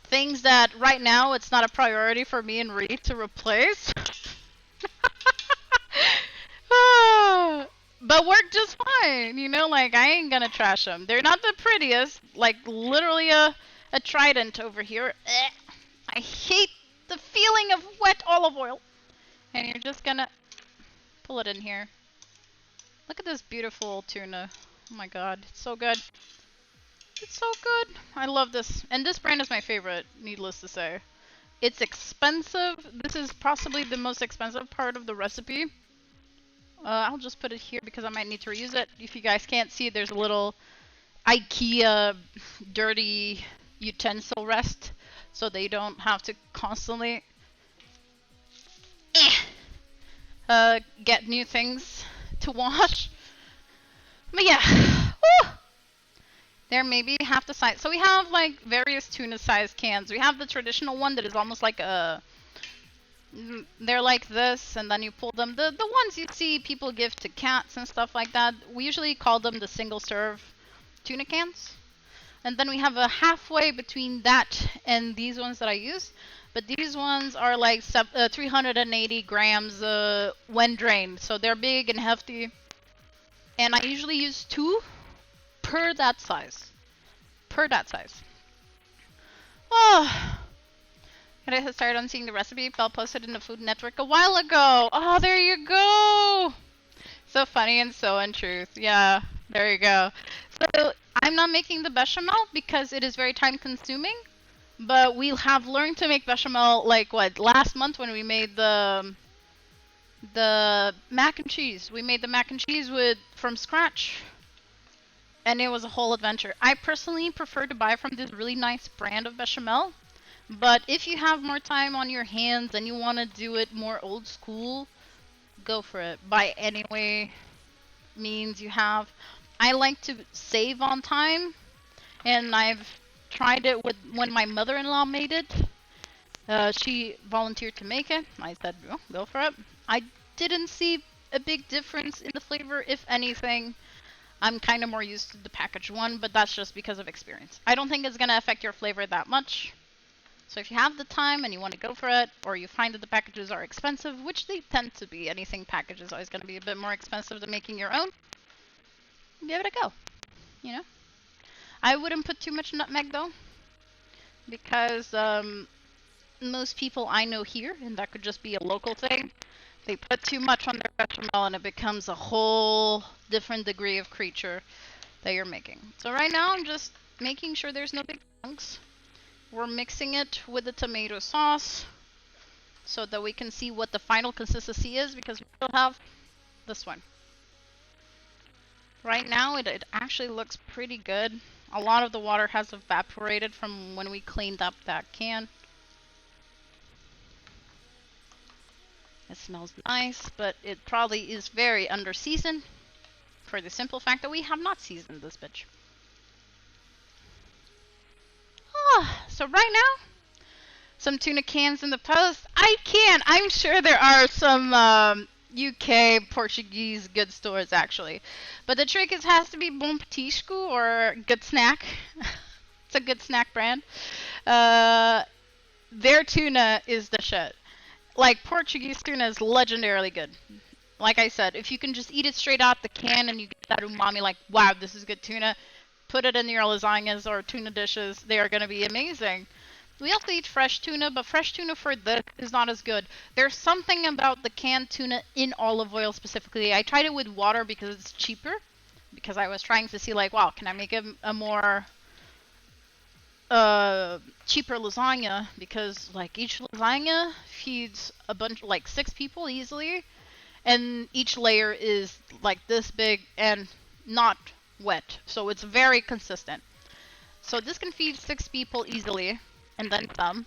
things that right now it's not a priority for me and Reed to replace. But work just fine, you know, like I ain't gonna trash them. They're not the prettiest, like literally a trident over here. I hate the feeling of wet olive oil. And you're just gonna pull it in here. Look at this beautiful tuna. Oh my god, it's so good. It's so good. I love this. And this brand is my favorite, needless to say. It's expensive. This is possibly the most expensive part of the recipe. I'll just put it here because I might need to reuse it. If you guys can't see, there's a little IKEA dirty utensil rest, so they don't have to constantly get new things to wash. But yeah, woo! They're maybe half the size. So we have like various tuna size cans. We have the traditional one that is almost like a, they're like this, and then you pull them. The ones you see people give to cats and stuff like that, we usually call them the single serve tuna cans. And then we have a halfway between that and these ones that I use. But these ones are like 380 grams when drained. So they're big and hefty. And I usually use 2 per that size. Per that size. Oh. Can I start on seeing the recipe? Belle posted in the Food Network a while ago. Oh, there you go. So funny and so untruth. Yeah, there you go. So I'm not making the bechamel because it is very time consuming. But we have learned to make bechamel like what, last month when we made the mac and cheese. We made the mac and cheese from scratch. And it was a whole adventure. I personally prefer to buy from this really nice brand of bechamel. But if you have more time on your hands and you want to do it more old school, go for it. By any way means you have. I like to save on time. And I've tried it with when my mother-in-law made it. She volunteered to make it. I said, oh, go for it. I didn't see a big difference in the flavor. If anything, I'm kind of more used to the packaged one, but that's just because of experience. I don't think it's going to affect your flavor that much. So if you have the time and you want to go for it, or you find that the packages are expensive, which they tend to be, anything packaged is always going to be a bit more expensive than making your own, give it a go, you know? I wouldn't put too much nutmeg though, because most people I know here, and that could just be a local thing, they put too much on their bechamel and it becomes a whole different degree of creature that you're making. So right now I'm just making sure there's no big chunks. We're mixing it with the tomato sauce so that we can see what the final consistency is, because we still have this one. Right now it actually looks pretty good. A lot of the water has evaporated from when we cleaned up that can. It smells nice, but it probably is very under seasoned for the simple fact that we have not seasoned this bitch. So right now, some tuna cans in the post. I'm sure there are some UK Portuguese good stores actually. But the trick is has to be Bom Petisco or Good Snack. It's a good snack brand. Their tuna is the shit. Like Portuguese tuna is legendarily good. Like I said, if you can just eat it straight out the can and you get that umami, like, wow, this is good tuna. Put it in your lasagnas or tuna dishes. They are going to be amazing. We also eat fresh tuna, but fresh tuna for this is not as good. There's something about the canned tuna in olive oil specifically. I tried it with water because it's cheaper, because I was trying to see like, wow, can I make a more cheaper lasagna, because like each lasagna feeds a bunch, like 6 people easily, and each layer is like this big and not wet, so it's very consistent. So this can feed 6 people easily, and then some,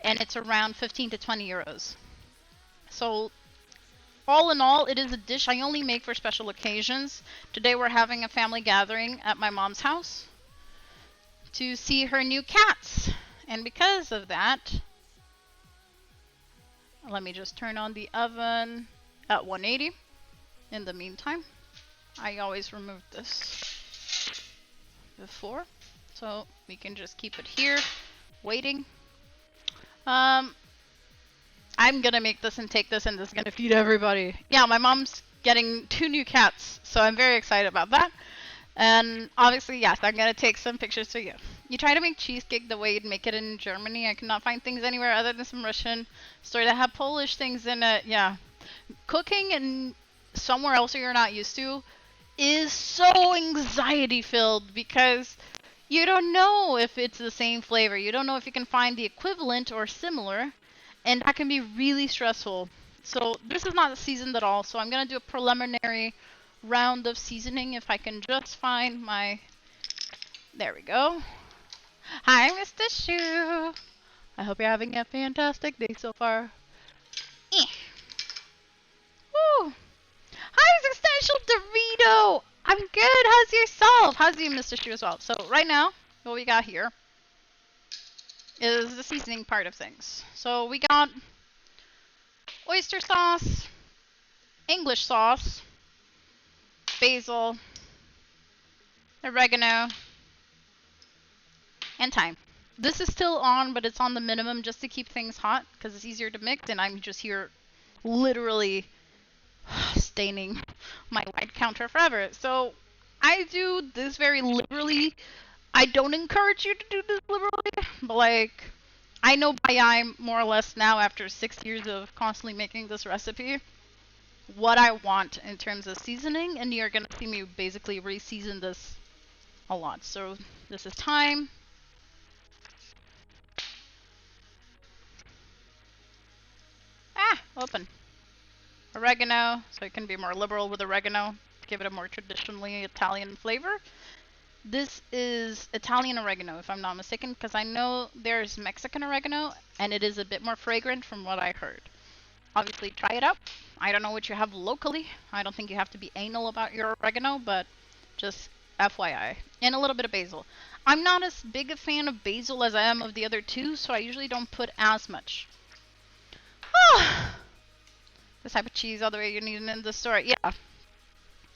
and it's around 15 to 20 euros. So all in all, it is a dish I only make for special occasions. Today we're having a family gathering at my mom's house to see her new cats. And because of that, let me just turn on the oven at 180. In the meantime, I always remove this before, so we can just keep it here, waiting. I'm gonna make this and take this, and this is gonna feed everybody. Yeah, my mom's getting 2 new cats, so I'm very excited about that. And obviously, yes, I'm gonna take some pictures for you. You try to make cheesecake the way you'd make it in Germany. I cannot find things anywhere other than some Russian store that have Polish things in it. Yeah, cooking in somewhere else you're not used to is so anxiety filled, because you don't know if it's the same flavor. You don't know if you can find the equivalent or similar, and that can be really stressful. So this is not seasoned at all, so I'm gonna do a preliminary round of seasoning if I can just find my... There we go. Hi, Mr. Shu. I hope you're having a fantastic day so far. Woo. Hi, Existential Dorito. I'm good. How's yourself? How's you, Mr. Shu, as well? So right now, what we got here is the seasoning part of things. So we got oyster sauce, English sauce, basil, oregano, and thyme. This is still on, but it's on the minimum just to keep things hot, because it's easier to mix, and I'm just here literally staining my white counter forever. So I do this very liberally. I don't encourage you to do this liberally, but like, I know by eye more or less now, after 6 years of constantly making this recipe, what I want in terms of seasoning, and you're gonna see me basically re-season this a lot. So this is thyme, open, oregano, so you can be more liberal with oregano to give it a more traditionally Italian flavor. This is Italian oregano, if I'm not mistaken, because I know there's Mexican oregano, and it is a bit more fragrant from what I heard. Obviously, try it out. I don't know what you have locally. I don't think you have to be anal about your oregano, but just FYI. And a little bit of basil. I'm not as big a fan of basil as I am of the other two, so I usually don't put as much. This type of cheese all the way you need it in the store. Yeah,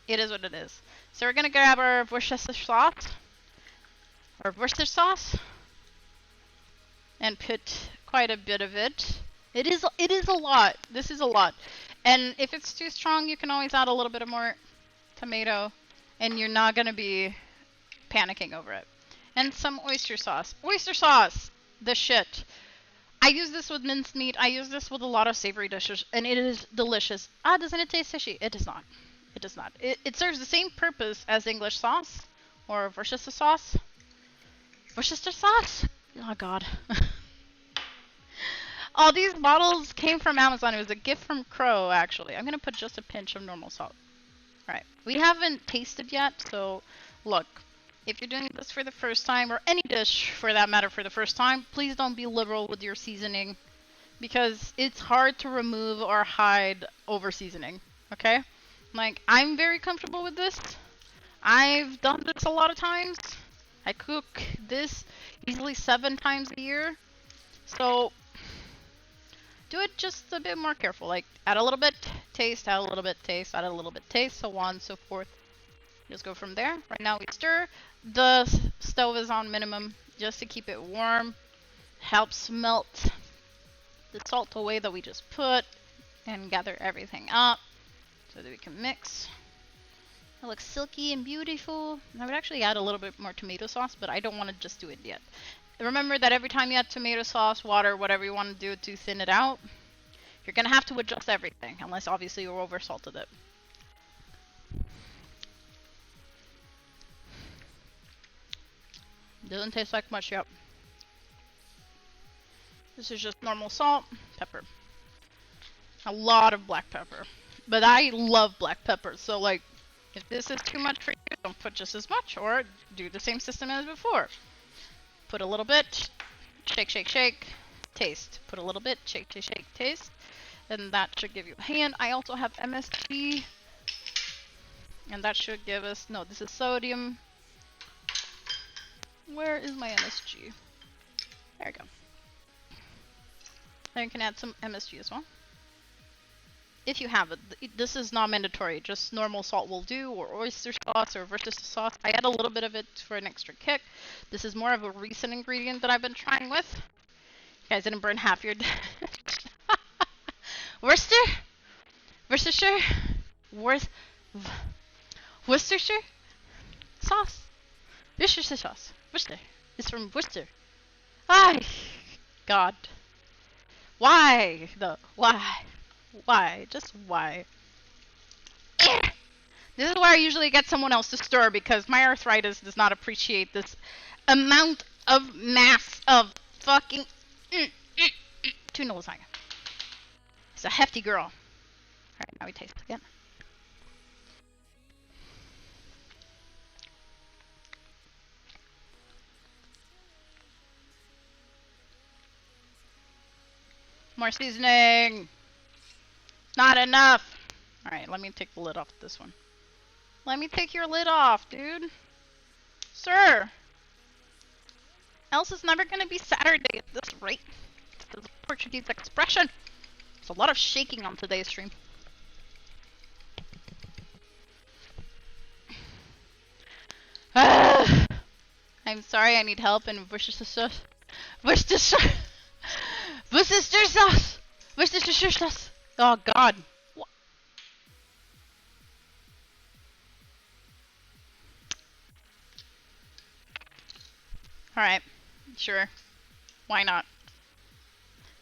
it is what it is. So we're gonna grab our Worcestershire sauce, and put quite a bit of it. It is a lot. This is a lot. And if it's too strong, you can always add a little bit of more tomato, and you're not gonna be panicking over it. And some oyster sauce. Oyster sauce, the shit. I use this with minced meat. I use this with a lot of savory dishes, and it is delicious. Doesn't it taste fishy? It does not. It does not. It serves the same purpose as English sauce or Worcestershire sauce. Worcestershire sauce? Oh god. All these bottles came from Amazon. It was a gift from Crow, actually. I'm gonna put just a pinch of normal salt. Alright. We haven't tasted yet, so look. If you're doing this for the first time, or any dish for that matter for the first time, please don't be liberal with your seasoning, because it's hard to remove or hide over seasoning, okay? Like, I'm very comfortable with this. I've done this a lot of times. I cook this easily 7 times a year. So, do it just a bit more careful. Like, add a little bit, taste, add a little bit, taste, add a little bit, taste, so on and so forth. Just go from there. Right now we stir. The stove is on minimum just to keep it warm. Helps melt the salt away that we just put and gather everything up so that we can mix. It looks silky and beautiful. I would actually add a little bit more tomato sauce, but I don't want to just do it yet. Remember that every time you add tomato sauce, water, whatever you want to do to thin it out, you're going to have to adjust everything, unless obviously you over salted it. Doesn't taste like much yet. This is just normal salt, pepper. A lot of black pepper. But I love black pepper, so like, if this is too much for you, don't put just as much, or do the same system as before. Put a little bit, shake, shake, shake, taste. Put a little bit, shake, shake, shake, taste. And that should give you a hand. I also have MSG. And that should give us, no, this is sodium. Where is my MSG? There we go. And you can add some MSG as well. If you have it. This is not mandatory, just normal salt will do, or oyster sauce, or Worcestershire sauce. I add a little bit of it for an extra kick. This is more of a recent ingredient that I've been trying with. You guys didn't burn half your Worcestershire? Worcestershire sauce? Worcestershire sauce. Worcester. It's from Worcester. Ay, God. Why, though? Why? Why? Just why? This is where I usually get someone else to stir, because my arthritis does not appreciate this amount of mass of fucking tuna lasagna. It's a hefty girl. Alright, now we taste it again. More seasoning! Not enough! Alright, let me take the lid off this one. Let me take your lid off, dude. Sir! Else it's never gonna be Saturday at this rate. It's a Portuguese expression. There's a lot of shaking on today's stream. I'm sorry, I need help in Worcestershire sauce. Worcestershire sauce! Worcestershire sauce! Oh god. Alright, sure. Why not?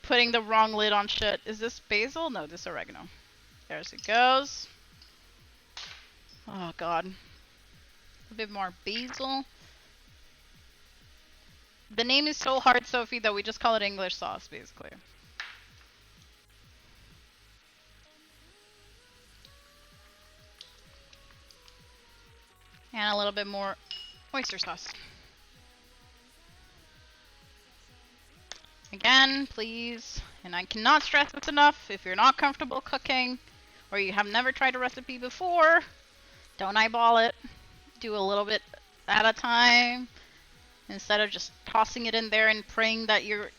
Putting the wrong lid on shit. Is this basil? No, this is oregano. There it goes. Oh god. A bit more basil. The name is so hard, Sophie, that we just call it English sauce, basically. And a little bit more oyster sauce. Again, please, and I cannot stress this enough, if you're not comfortable cooking, or you have never tried a recipe before, don't eyeball it. Do a little bit at a time, instead of just tossing it in there and praying that your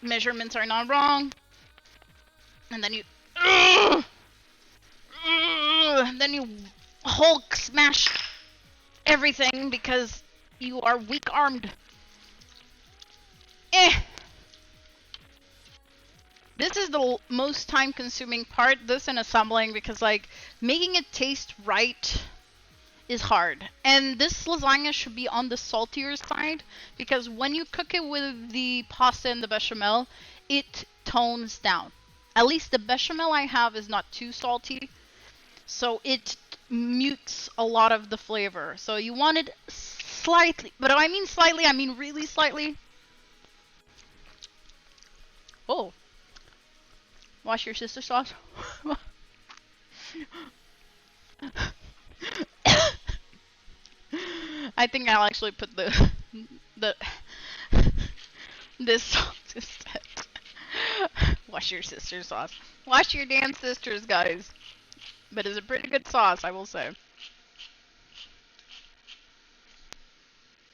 measurements are not wrong. And then you Hulk smash everything because you are weak-armed. This is the most time-consuming part, this and assembling, because like making it taste right is hard. And this lasagna should be on the saltier side, because when you cook it with the pasta and the bechamel, it tones down. At least the bechamel I have is not too salty, so it mutes a lot of the flavor. So you want it slightly, but I mean slightly, I mean really slightly. Oh. Wash your sister sauce. I think I'll actually put this sauce instead. Wash your sister's sauce. Wash your damn sisters, guys. But it's a pretty good sauce, I will say.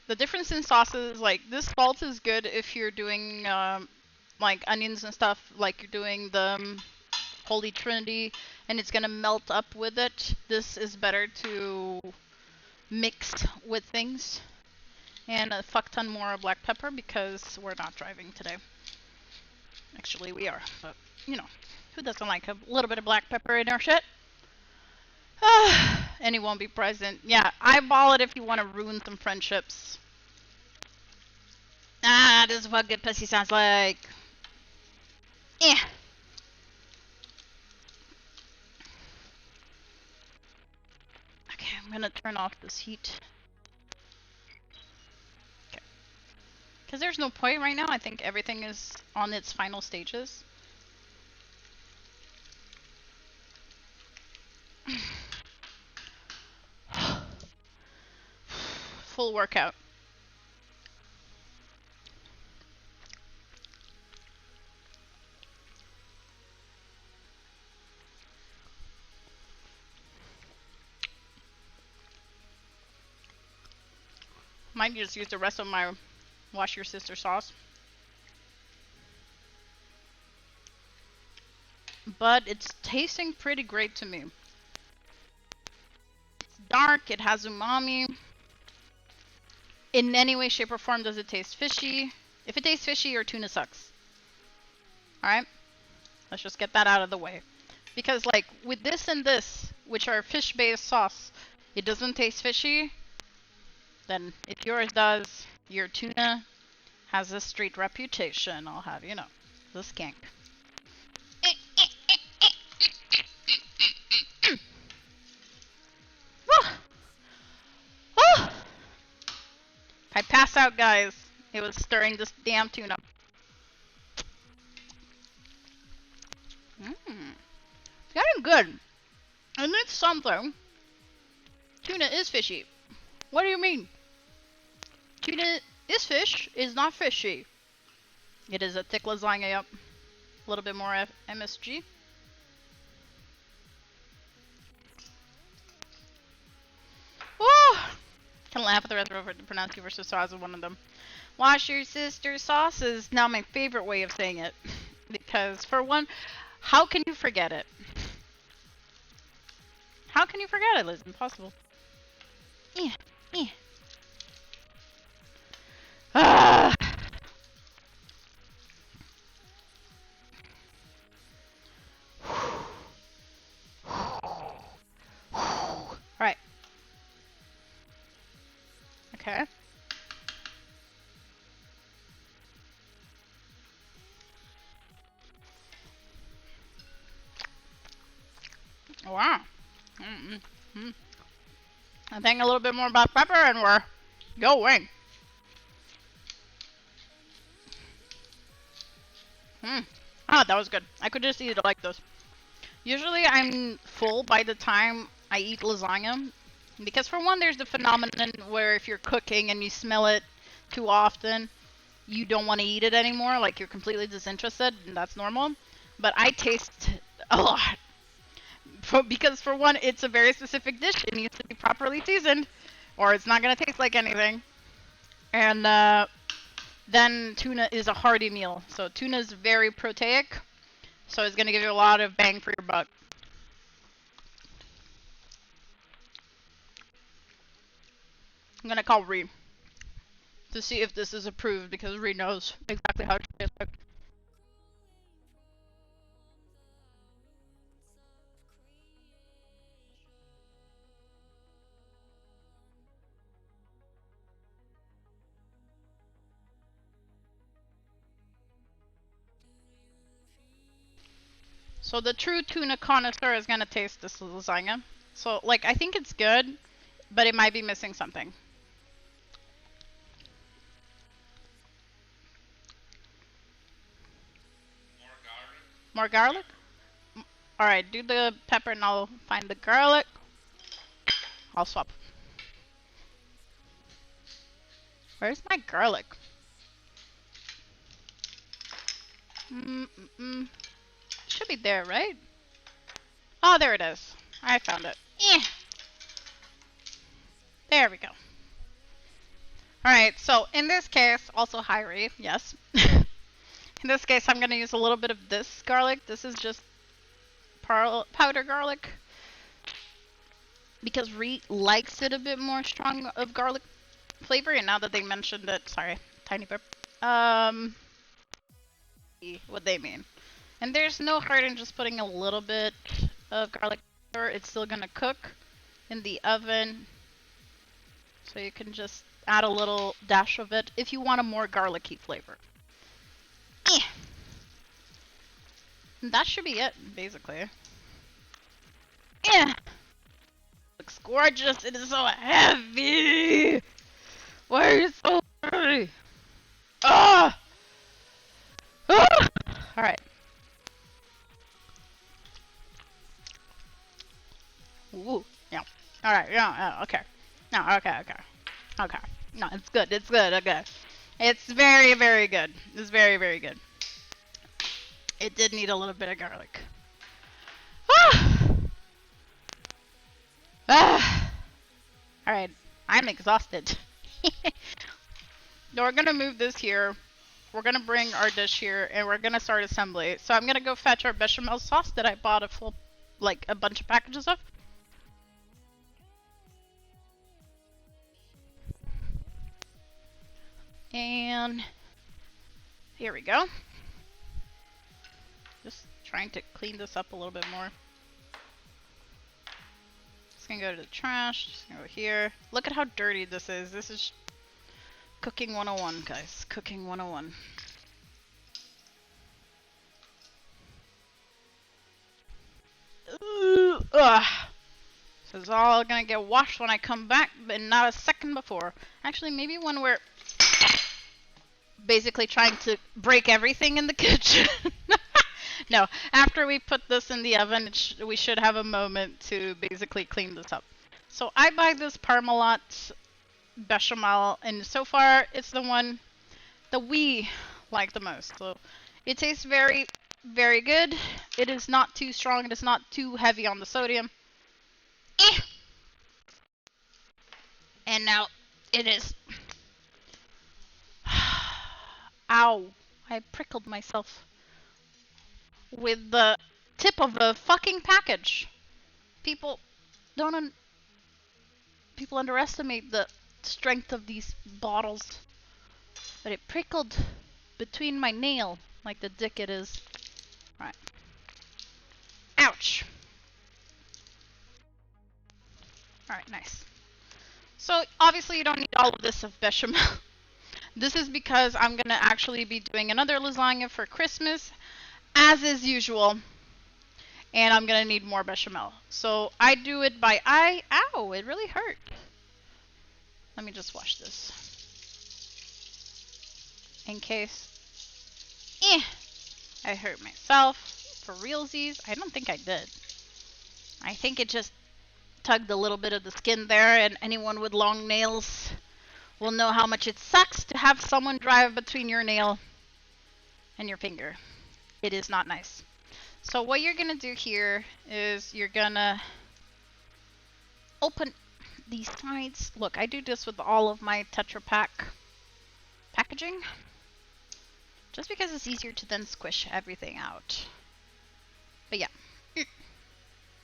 The difference in sauces, like, this salt is good if you're doing, like, onions and stuff, like you're doing the Holy Trinity, and it's gonna melt up with it. This is better to mix with things. And a fuck ton more black pepper, because we're not driving today. Actually, we are, but, you know, who doesn't like a little bit of black pepper in our shit? And it won't be present. Yeah, eyeball it if you want to ruin some friendships. Ah, this is what good pussy sounds like. Yeah. Okay, I'm gonna turn off this heat. Okay. Because there's no point right now. I think everything is on its final stages. Full workout. Might just use the rest of my wash your sister sauce. But it's tasting pretty great to me. It's dark, it has umami. In any way, shape, or form does it taste fishy. If it tastes fishy, your tuna sucks. Alright? Let's just get that out of the way. Because like, with this and this, which are fish-based sauce, it doesn't taste fishy. Then, if yours does, your tuna has a street reputation, I'll have you know. The skank. If I pass out, guys, it was stirring this damn tuna. It's getting good. And it's something. Tuna is fishy. What do you mean? Tuna is fish, is not fishy. It is a thick lasagna, yep. A little bit more MSG. Woo! Can laugh at the rest of it to pronounce you versus sauce is one of them. Wash your sister's sauce is now my favorite way of saying it. Because for one, how can you forget it? How can you forget it? It's impossible. Yeah, yeah. Ah. Alright. Okay. Wow. I think a little bit more black pepper and we're going. Ah, that was good. I could just eat it like this. Usually I'm full by the time I eat lasagna. Because for one, there's the phenomenon where if you're cooking and you smell it too often, you don't want to eat it anymore. Like you're completely disinterested, and that's normal. But I taste a lot. Because for one, it's a very specific dish. It needs to be properly seasoned, or it's not going to taste like anything. And then tuna is a hearty meal. So tuna is very proteic, so it's going to give you a lot of bang for your buck. I'm going to call Ree to see if this is approved, because Ree knows exactly how it tastes like. So the true tuna connoisseur is gonna taste this lasagna. So like I think it's good, but it might be missing something. More garlic? Alright, do the pepper and I'll find the garlic. I'll swap. Where's my garlic? Should be there, right? Oh, there it is. I found it. There we go. Alright, so in this case, also hi Ree, yes. In this case, I'm going to use a little bit of this garlic. This is just powder garlic. Because Ree likes it a bit more strong of garlic flavor. And now that they mentioned it, sorry, tiny burp. What they mean. And there's no hurt in just putting a little bit of garlic powder. It's still going to cook in the oven. So you can just add a little dash of it if you want a more garlicky flavor. And that should be it, basically. Looks gorgeous. It is so heavy. Why are you so heavy? yeah, okay. No, okay, okay. Okay. No, it's good. It's good. Okay. It's very, very good. It's very, very good. It did need a little bit of garlic. Ah! Ah! Alright. I'm exhausted. No, we're gonna move this here. We're gonna bring our dish here, and we're gonna start assembly. So I'm gonna go fetch our bechamel sauce that I bought a bunch of packages of. And here we go. Just trying to clean this up a little bit more. Just gonna go to the trash, just gonna go here. Look at how dirty this is. This is cooking 101, guys. Cooking 101. Ugh. This is all gonna get washed when I come back, but not a second before. Actually, maybe when we're basically trying to break everything in the kitchen. No, after we put this in the oven, we should have a moment to basically clean this up. So I buy this Parmalat bechamel, and so far it's the one that we like the most. So it tastes very, very good. It is not too strong. It is not too heavy on the sodium. And now it is... Ow. I prickled myself with the tip of a fucking package. People people underestimate the strength of these bottles. But it prickled between my nail like the dick it is. Right. Ouch. Alright, nice. So obviously you don't need all of this of bechamel. This is because I'm gonna actually be doing another lasagna for Christmas, as is usual, and I'm gonna need more bechamel. So I do it by eye. Ow, it really hurt. Let me just wash this. In case I hurt myself for realsies. I don't think I did. I think it just tugged a little bit of the skin there, and anyone with long nails will know how much it sucks to have someone drive between your nail and your finger. It is not nice. So what you're gonna do here is you're gonna open these sides. Look, I do this with all of my Tetra Pak packaging, just because it's easier to then squish everything out. But yeah,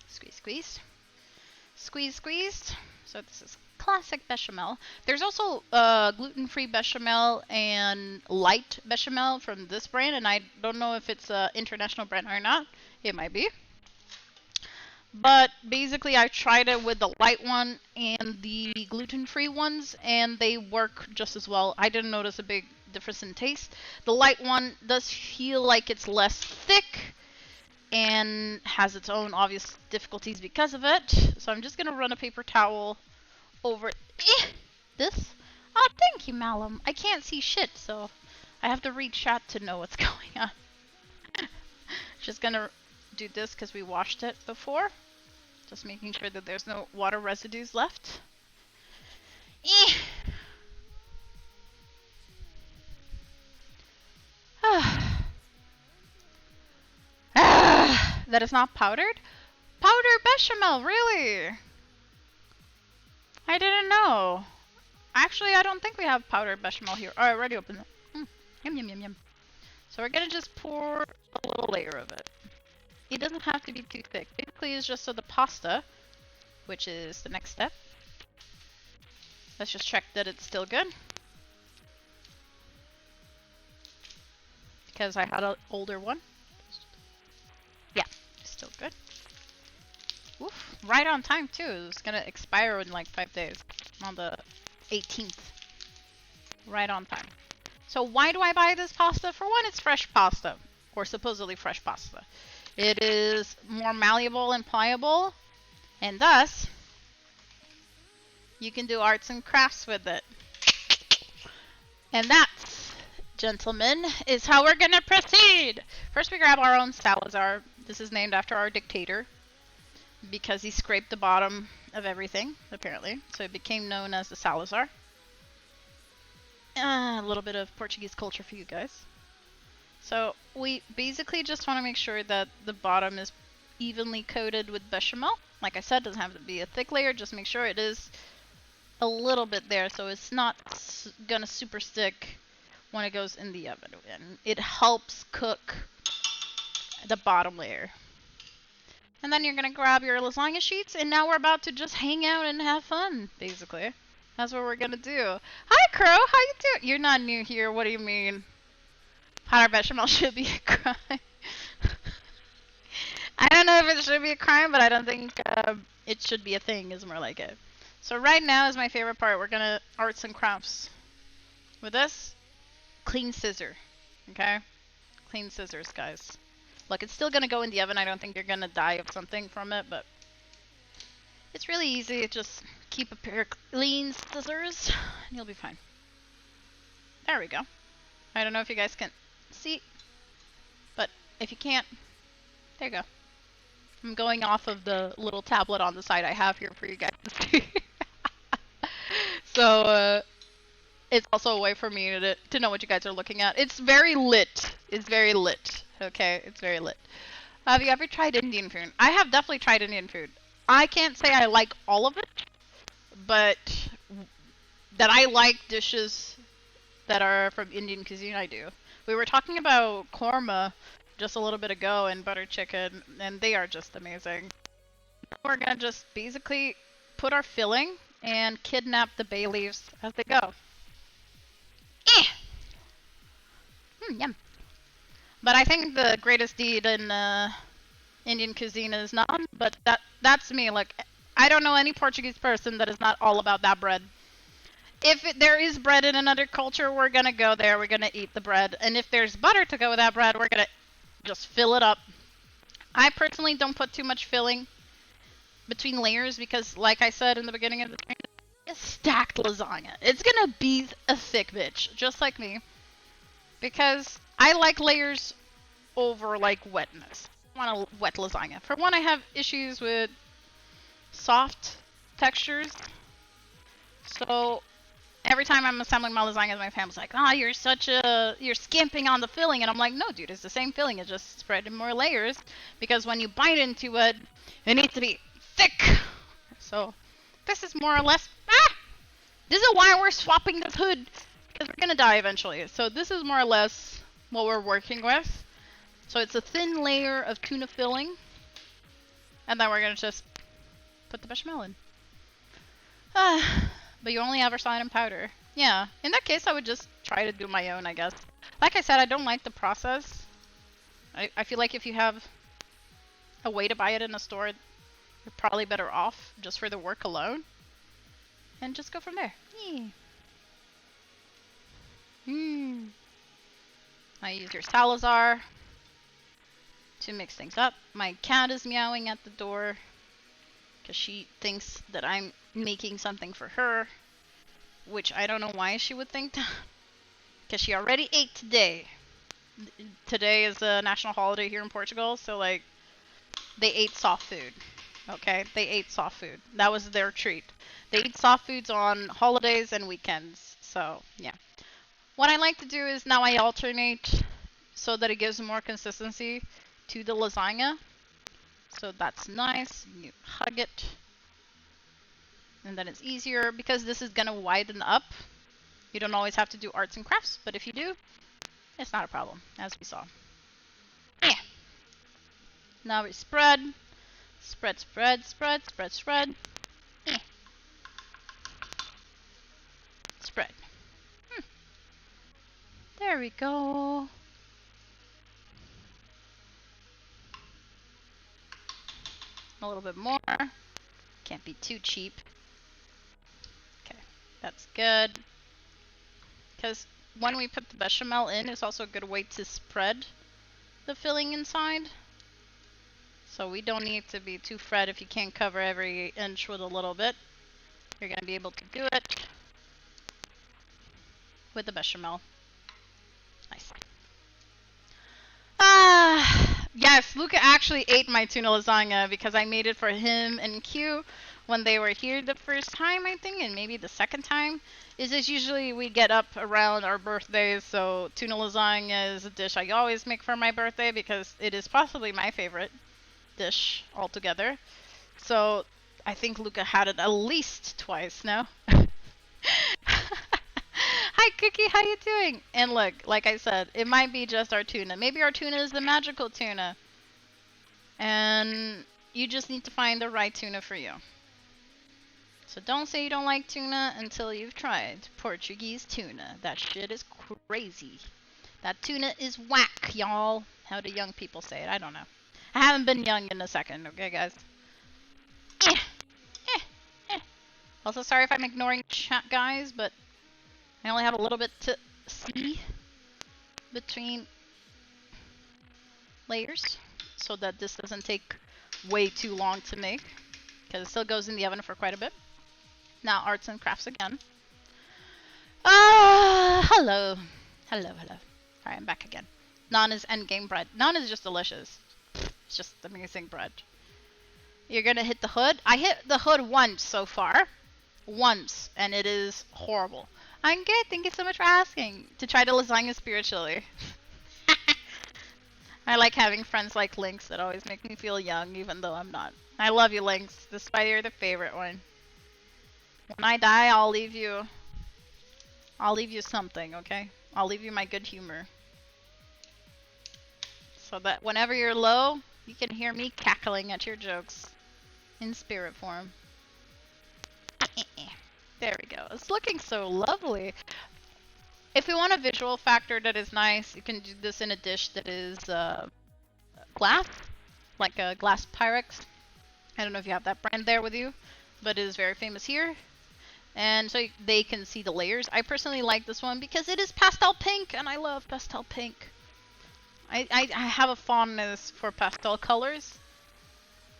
squeeze, squeeze, squeeze, squeeze. So this is classic bechamel. There's also gluten-free bechamel and light bechamel from this brand, and I don't know if it's an international brand or not. It might be. But basically I tried it with the light one and the gluten-free ones, and they work just as well. I didn't notice a big difference in taste. The light one does feel like it's less thick and has its own obvious difficulties because of it. So I'm just gonna run a paper towel over this. Oh, thank you, Malum. I can't see shit, so I have to read chat to know what's going on. Just gonna do this because we washed it before. Just making sure that there's no water residues left. That is not powdered? Powdered bechamel, really? I didn't know. Actually, I don't think we have powdered bechamel here. Oh, I already opened it. Yum, yum, yum, yum. So we're gonna just pour a little layer of it. It doesn't have to be too thick. Basically, it's just so the pasta, which is the next step. Let's just check that it's still good. Because I had an older one. Yeah, still good. Oof, right on time too. It's gonna expire in like 5 days. On the 18th. Right on time. So why do I buy this pasta? For one, it's fresh pasta. Or supposedly fresh pasta. It is more malleable and pliable. And thus, you can do arts and crafts with it. And that, gentlemen, is how we're gonna proceed. First we grab our own Salazar. This is named after our dictator, because he scraped the bottom of everything, apparently. So it became known as the Salazar. A little bit of Portuguese culture for you guys. So we basically just want to make sure that the bottom is evenly coated with bechamel. Like I said, it doesn't have to be a thick layer, just make sure it is a little bit there so it's not gonna super stick when it goes in the oven. And it helps cook the bottom layer. And then you're gonna grab your lasagna sheets, and now we're about to just hang out and have fun, basically. That's what we're gonna do. Hi, Crow. How you doing? You're not new here. What do you mean? Powder bechamel should be a crime. I don't know if it should be a crime, but I don't think it should be a thing. Is more like it. So right now is my favorite part. We're gonna arts and crafts. With this, clean scissor. Okay? Clean scissors, guys. Look, it's still gonna go in the oven. I don't think you're gonna die of something from it, but it's really easy. Just keep a pair of clean scissors, and you'll be fine. There we go. I don't know if you guys can see, but if you can't, there you go. I'm going off of the little tablet on the side I have here for you guys to see. So, it's also a way for me to know what you guys are looking at. It's very lit. It's very lit. Okay, it's very lit. Have you ever tried Indian food? I have definitely tried Indian food. I can't say I like all of it, but that I like dishes that are from Indian cuisine, I do. We were talking about korma just a little bit ago and butter chicken, and they are just amazing. We're gonna just basically put our filling and kidnap the bay leaves as they go. Yum. But I think the greatest deed in Indian cuisine is naan, but that's me. Like, I don't know any Portuguese person that is not all about that bread. If there is bread in another culture, we're gonna go there, we're gonna eat the bread. And if there's butter to go with that bread, we're gonna just fill it up. I personally don't put too much filling between layers because, like I said in the beginning of the stream, it's stacked lasagna. It's gonna be a thick bitch, just like me. Because I like layers over like wetness. I want a wet lasagna. For one, I have issues with soft textures. So every time I'm assembling my lasagna, my family's like, "Ah, you're skimping on the filling," and I'm like, "No, dude, it's the same filling. It's just spread in more layers because when you bite into it, it needs to be thick." So this is more or less. This is why we're swapping this hood because we're gonna die eventually. So this is more or less what we're working with. So it's a thin layer of tuna filling, and then we're gonna just put the bechamel in. But you only ever saw it in powder. Yeah, in that case I would just try to do my own, I guess. Like I said, I don't like the process. I feel like if you have a way to buy it in a store, you're probably better off just for the work alone. And just go from there. I use your Salazar to mix things up. My cat is meowing at the door because she thinks that I'm making something for her, which I don't know why she would think that, because she already ate today. Today is a national holiday here in Portugal, so like they ate soft food. Okay, they ate soft food. That was their treat. They eat soft foods on holidays and weekends. So yeah, what I like to do is now I alternate so that it gives more consistency to the lasagna. So that's nice. You hug it. And then it's easier because this is gonna widen up. You don't always have to do arts and crafts, but if you do, it's not a problem, as we saw. Yeah. Now we spread. Spread, spread, spread, spread, spread. Yeah. Spread. There we go. A little bit more. Can't be too cheap. Okay, that's good. Because when we put the bechamel in, it's also a good way to spread the filling inside. So we don't need to be too fret if you can't cover every inch with a little bit. You're going to be able to do it with the bechamel. Nice. Yes, Luca actually ate my tuna lasagna because I made it for him and Q when they were here the first time, I think, and maybe the second time, is this usually we get up around our birthdays, so tuna lasagna is a dish I always make for my birthday because it is possibly my favorite dish altogether. So I think Luca had it at least twice now. Hi Cookie, how you doing? And look, like I said, it might be just our tuna. Maybe our tuna is the magical tuna. And you just need to find the right tuna for you. So don't say you don't like tuna until you've tried Portuguese tuna. That shit is crazy. That tuna is whack, y'all. How do young people say it? I don't know. I haven't been young in a second, okay, guys? Also, sorry if I'm ignoring chat, guys, but I only have a little bit to see between layers so that this doesn't take way too long to make, because it still goes in the oven for quite a bit. Now, arts and crafts again. Hello. Hello. Alright, I'm back again. Naan is endgame bread. Naan is just delicious. It's just amazing bread. You're gonna hit the hood? I hit the hood once so far. Once, and it is horrible. I'm good, thank you so much for asking. To try the lasagna spiritually. I like having friends like Lynx that always make me feel young, even though I'm not. I love you, Lynx, despite you're the favorite one. When I die, I'll leave you something, okay? I'll leave you my good humor. So that whenever you're low, you can hear me cackling at your jokes in spirit form. There we go. It's looking so lovely. If you want a visual factor that is nice, you can do this in a dish that is glass, like a glass Pyrex. I don't know if you have that brand there with you, but it is very famous here. And so they can see the layers. I personally like this one because it is pastel pink, and I love pastel pink. I have a fondness for pastel colors,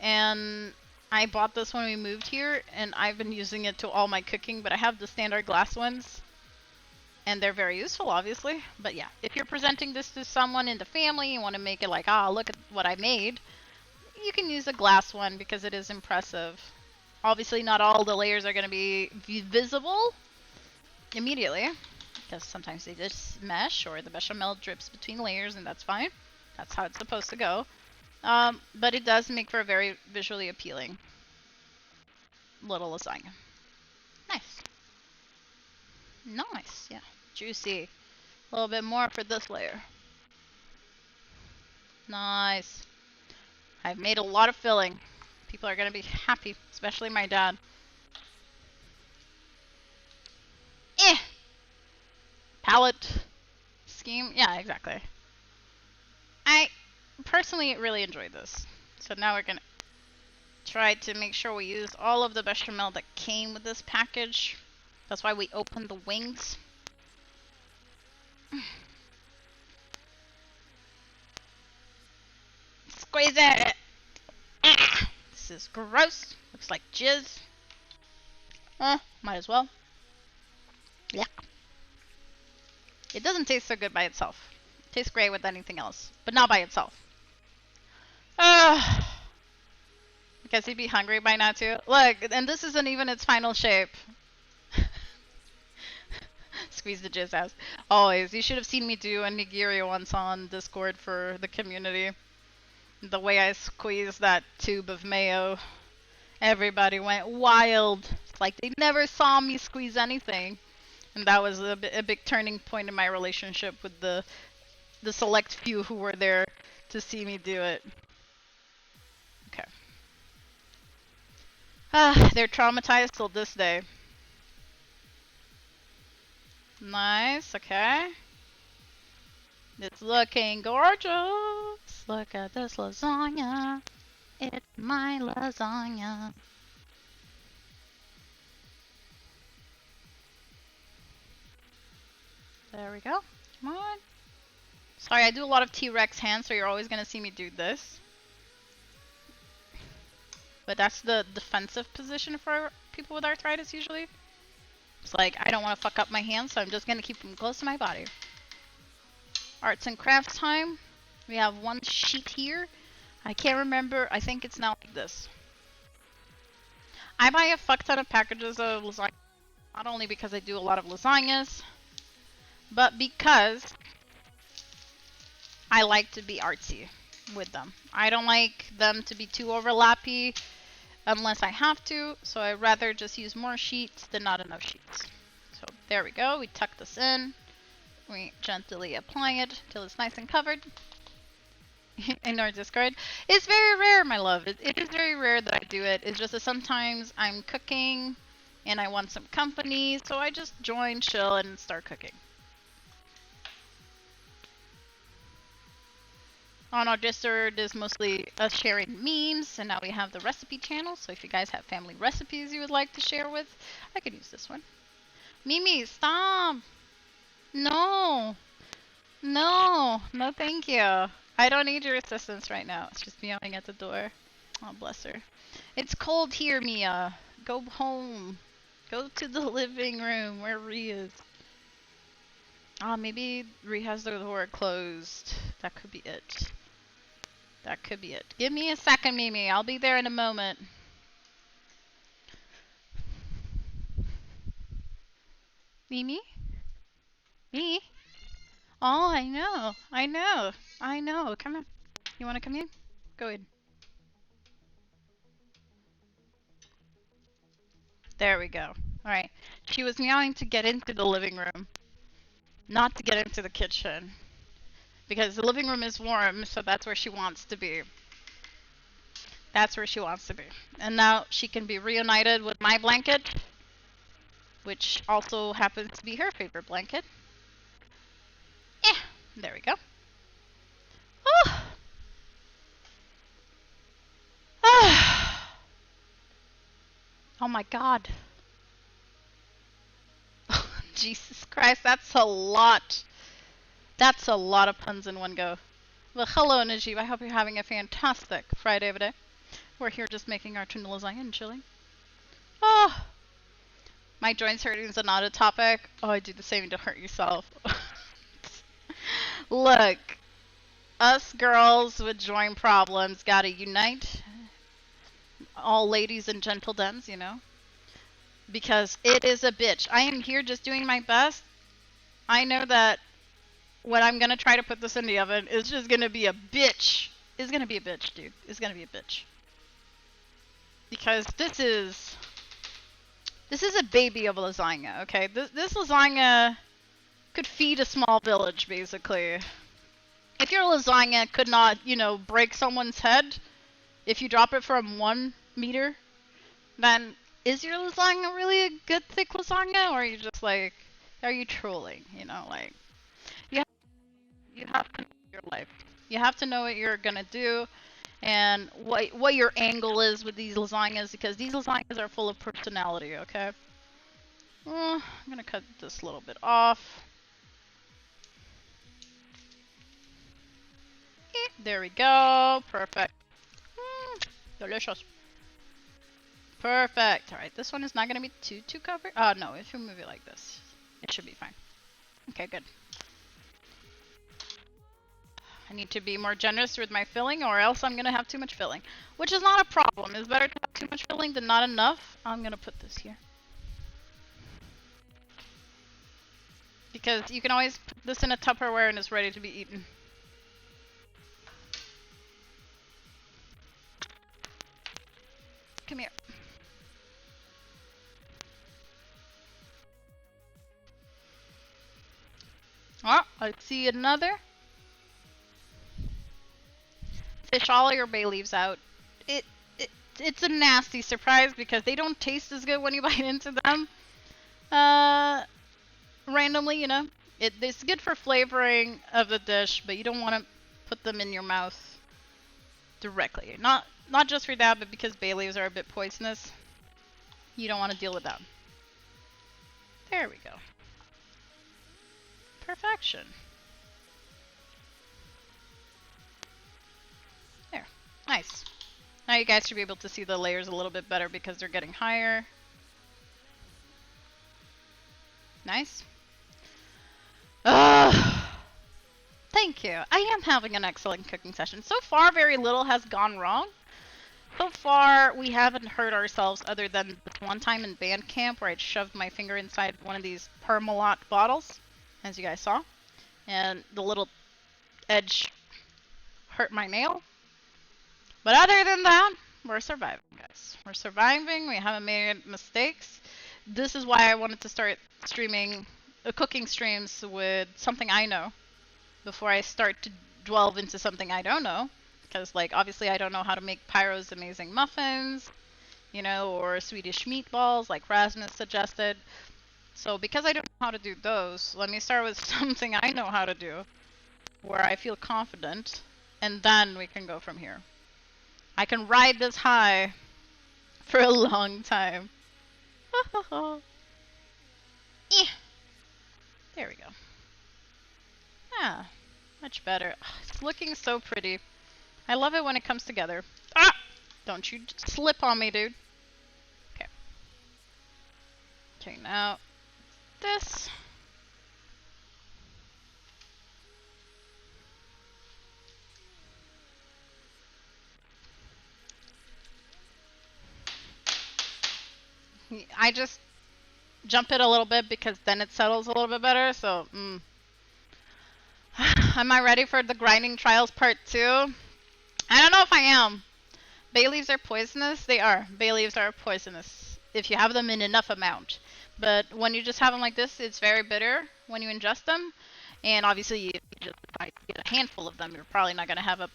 and I bought this when we moved here, and I've been using it to all my cooking, but I have the standard glass ones, and they're very useful, obviously. But yeah, if you're presenting this to someone in the family, you want to make it like, ah, look at what I made, you can use a glass one because it is impressive. Obviously, not all the layers are going to be visible immediately, because sometimes they just mesh, or the bechamel drips between layers, and that's fine. That's how it's supposed to go. But it does make for a very visually appealing little lasagna. Nice. Nice, yeah. Juicy. A little bit more for this layer. Nice. I've made a lot of filling. People are gonna be happy, especially my dad. Palette scheme? Yeah, exactly. I personally really enjoyed this. So now we're gonna try to make sure we use all of the bechamel that came with this package. That's why we opened the wings. Squeeze it! This is gross. Looks like jizz. Might as well. Yeah. It doesn't taste so good by itself. It tastes great with anything else, but not by itself. Because he'd be hungry by now too. Look, and this isn't even its final shape. Squeeze the jizz out. Always. You should have seen me do a nigiri once on Discord for the community. The way I squeezed that tube of mayo. Everybody went wild. It's like they never saw me squeeze anything. And that was a big turning point in my relationship with the select few who were there to see me do it. Okay. They're traumatized till this day. Nice, okay. It's looking gorgeous. Look at this lasagna. It's my lasagna. There we go. Come on. Sorry, I do a lot of T-Rex hands, so you're always going to see me do this. But that's the defensive position for people with arthritis usually. It's like, I don't want to fuck up my hands, so I'm just going to keep them close to my body. Arts and crafts time. We have one sheet here. I can't remember. I think it's now like this. I buy a fuck ton of packages of lasagna, not only because I do a lot of lasagnas, but because I like to be artsy with them. I don't like them to be too overlappy unless I have to, so I'd rather just use more sheets than not enough sheets. So there we go, we tuck this in, we gently apply it till it's nice and covered. Ignore Discord. It's very rare, my love. It is very rare that I do it. It's just that sometimes I'm cooking and I want some company, so I just join, chill, and start cooking. On our Discord is mostly us sharing memes, and now we have the recipe channel, so if you guys have family recipes you would like to share with, I could use this one. Mimi, stop! No! No! No thank you. I don't need your assistance right now. It's just meowing at the door. Oh, bless her. It's cold here, Mia. Go home. Go to the living room where Ree is. Ah, maybe Ree has the door closed. That could be it. That could be it. Give me a second, Mimi. I'll be there in a moment. Mimi? Me? Oh, I know. I know. I know. Come on. You want to come in? Go in. There we go. Alright. She was meowing to get into the living room, not to get into the kitchen. Because the living room is warm, so that's where she wants to be. That's where she wants to be. And now she can be reunited with my blanket, which also happens to be her favorite blanket. There we go. Oh. Oh my god. Jesus Christ, that's a lot. That's a lot of puns in one go. Well, hello Najib, I hope you're having a fantastic Friday of a day. We're here just making our tuna lasagna and chilling. Oh, my joints hurting is not a topic. Oh, I do the same to hurt yourself. Look, us girls with joint problems gotta unite. All ladies and gentledems, you know. Because it is a bitch. I am here just doing my best. I know that when I'm gonna try to put this in the oven, it's just gonna be a bitch. It's gonna be a bitch, dude. It's gonna be a bitch. Because this is a baby of a lasagna, okay? This lasagna could feed a small village, basically. If your lasagna could not, you know, break someone's head, if you drop it from 1 meter, then is your lasagna really a good thick lasagna, or are you just like, are you trolling? You know, like, you have to know your life. You have to know what you're gonna do, and what your angle is with these lasagnas, because these lasagnas are full of personality. Okay. I'm gonna cut this a little bit off. There we go. Perfect. Delicious. Perfect. Alright, this one is not going to be too covered. Oh, no, if you move it like this, it should be fine. Okay, good. I need to be more generous with my filling, or else I'm going to have too much filling. Which is not a problem. It's better to have too much filling than not enough. I'm going to put this here. Because you can always put this in a Tupperware and it's ready to be eaten. Come here. Oh, I see another. Fish all your bay leaves out. It's a nasty surprise because they don't taste as good when you bite into them. Randomly, you know. It's good for flavoring of the dish, but you don't want to put them in your mouth directly. Not just for that, but because bay leaves are a bit poisonous. You don't want to deal with that. There we go. Perfection. There. Nice. Now you guys should be able to see the layers a little bit better because they're getting higher. Nice. Thank you. I am having an excellent cooking session. So far, very little has gone wrong. So far, we haven't hurt ourselves other than this one time in band camp where I shoved my finger inside one of these Permalot bottles, as you guys saw. And the little edge hurt my nail. But other than that, we're surviving, guys. We're surviving. We haven't made mistakes. This is why I wanted to start streaming cooking streams with something I know before I start to delve into something I don't know. Because, like, obviously I don't know how to make Pyro's amazing muffins, you know, or Swedish meatballs like Rasmus suggested. So because I don't know how to do those, let me start with something I know how to do, where I feel confident, and then we can go from here. I can ride this high for a long time. There we go. Ah, much better. It's looking so pretty. I love it when it comes together. Ah! Don't you slip on me, dude. Okay. Okay, now this. I just jump it a little bit because then it settles a little bit better, so Am I ready for the grinding trials part 2? I don't know if I am. Bay leaves are poisonous? They are. Bay leaves are poisonous if you have them in enough amount. But when you just have them like this, it's very bitter when you ingest them. And obviously, if you just get a handful of them, you're probably not going to have a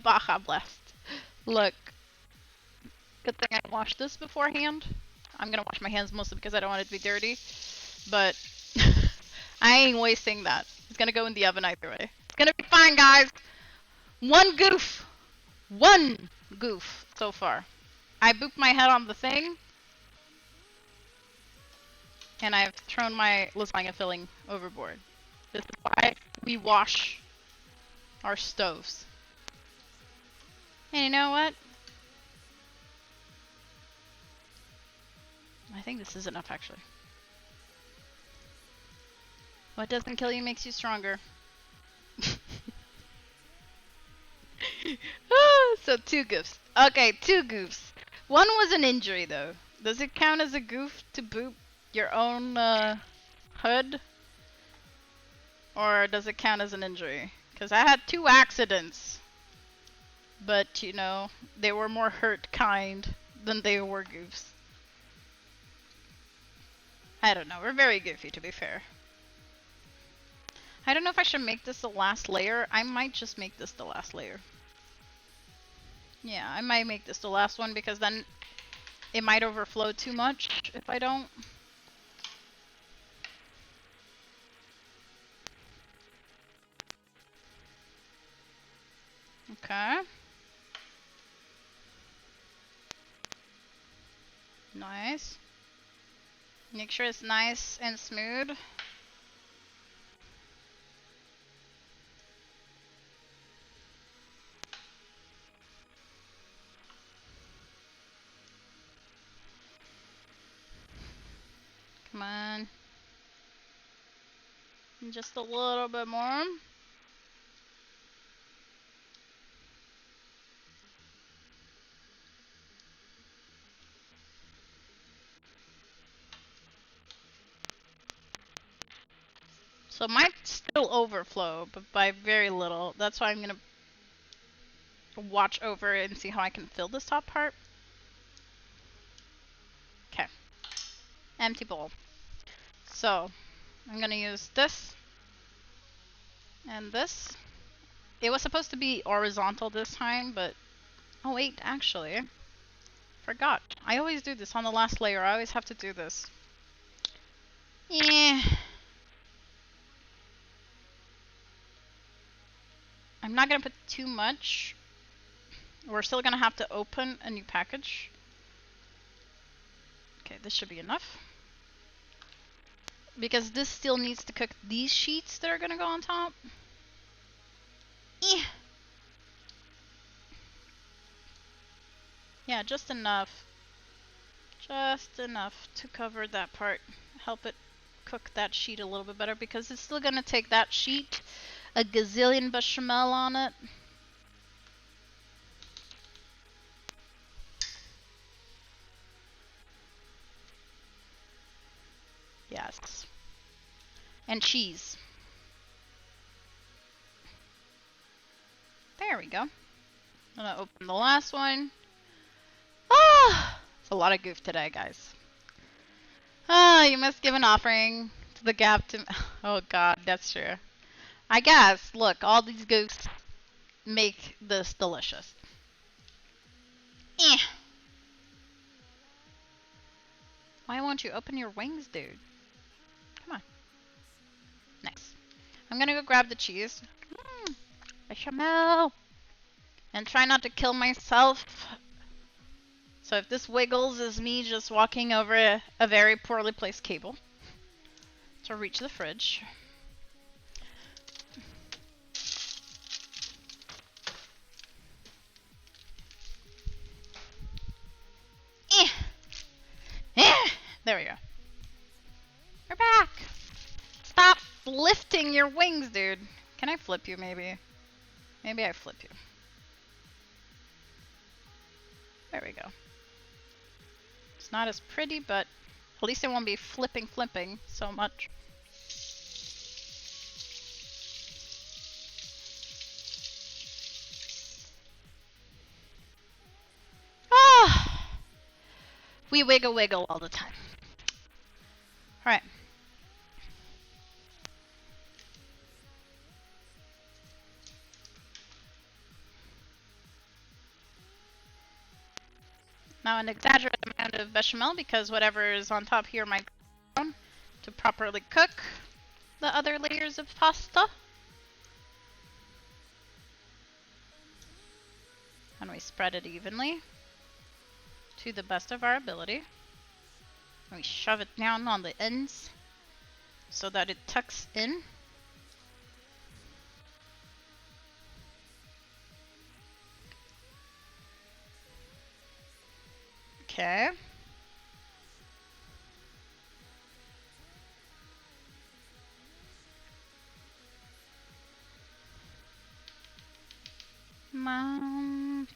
Baja Blast. Look. Good thing I washed this beforehand. I'm going to wash my hands mostly because I don't want it to be dirty. But I ain't wasting that. It's going to go in the oven either way. It's going to be fine, guys. One goof so far. I booped my head on the thing. And I've thrown my lasagna filling overboard. This is why we wash our stoves. And you know what? I think this is enough, actually. What doesn't kill you makes you stronger. So 2 goofs. Okay, 2 goofs. One was an injury, though. Does it count as a goof to boop your own hood? Or does it count as an injury? Because I had 2 accidents. But, you know, they were more hurt kind than they were goofs. I don't know. We're very goofy, to be fair. I don't know if I should make this the last layer. I might just make this the last layer. Yeah, I might make this the last one because then it might overflow too much if I don't. Okay. Nice. Make sure it's nice and smooth. Come on. And just a little bit more. So it might still overflow, but by very little. That's why I'm gonna watch over it and see how I can fill this top part. Okay. Empty bowl. So, I'm gonna use this and this. It was supposed to be horizontal this time, but... Oh wait, actually. Forgot. I always do this on the last layer. I always have to do this. Yeah. I'm not gonna put too much. We're still gonna have to open a new package. Okay, this should be enough. Because this still needs to cook these sheets that are gonna go on top. Yeah, just enough. Just enough to cover that part. Help it cook that sheet a little bit better because it's still gonna take that sheet a gazillion bechamel on it. Yes. And cheese. There we go. I'm gonna open the last one. Ah! It's a lot of goof today, guys. Ah, you must give an offering to the gap to... Oh god, that's true. I guess, look, all these goofs make this delicious. Eh. Why won't you open your wings, dude? Come on. Nice. I'm gonna go grab the cheese. Bechamel! And try not to kill myself. So if this wiggles is me just walking over a very poorly placed cable to reach the fridge. There we go. We're back. Stop lifting your wings, dude. Can I flip you, maybe? Maybe I flip you. There we go. It's not as pretty, but at least it won't be flipping so much. Ah! We wiggle all the time. Alright. Now an exaggerated amount of bechamel because whatever is on top here might go down to properly cook the other layers of pasta. And we spread it evenly to the best of our ability. And we shove it down on the ends so that it tucks in. Okay.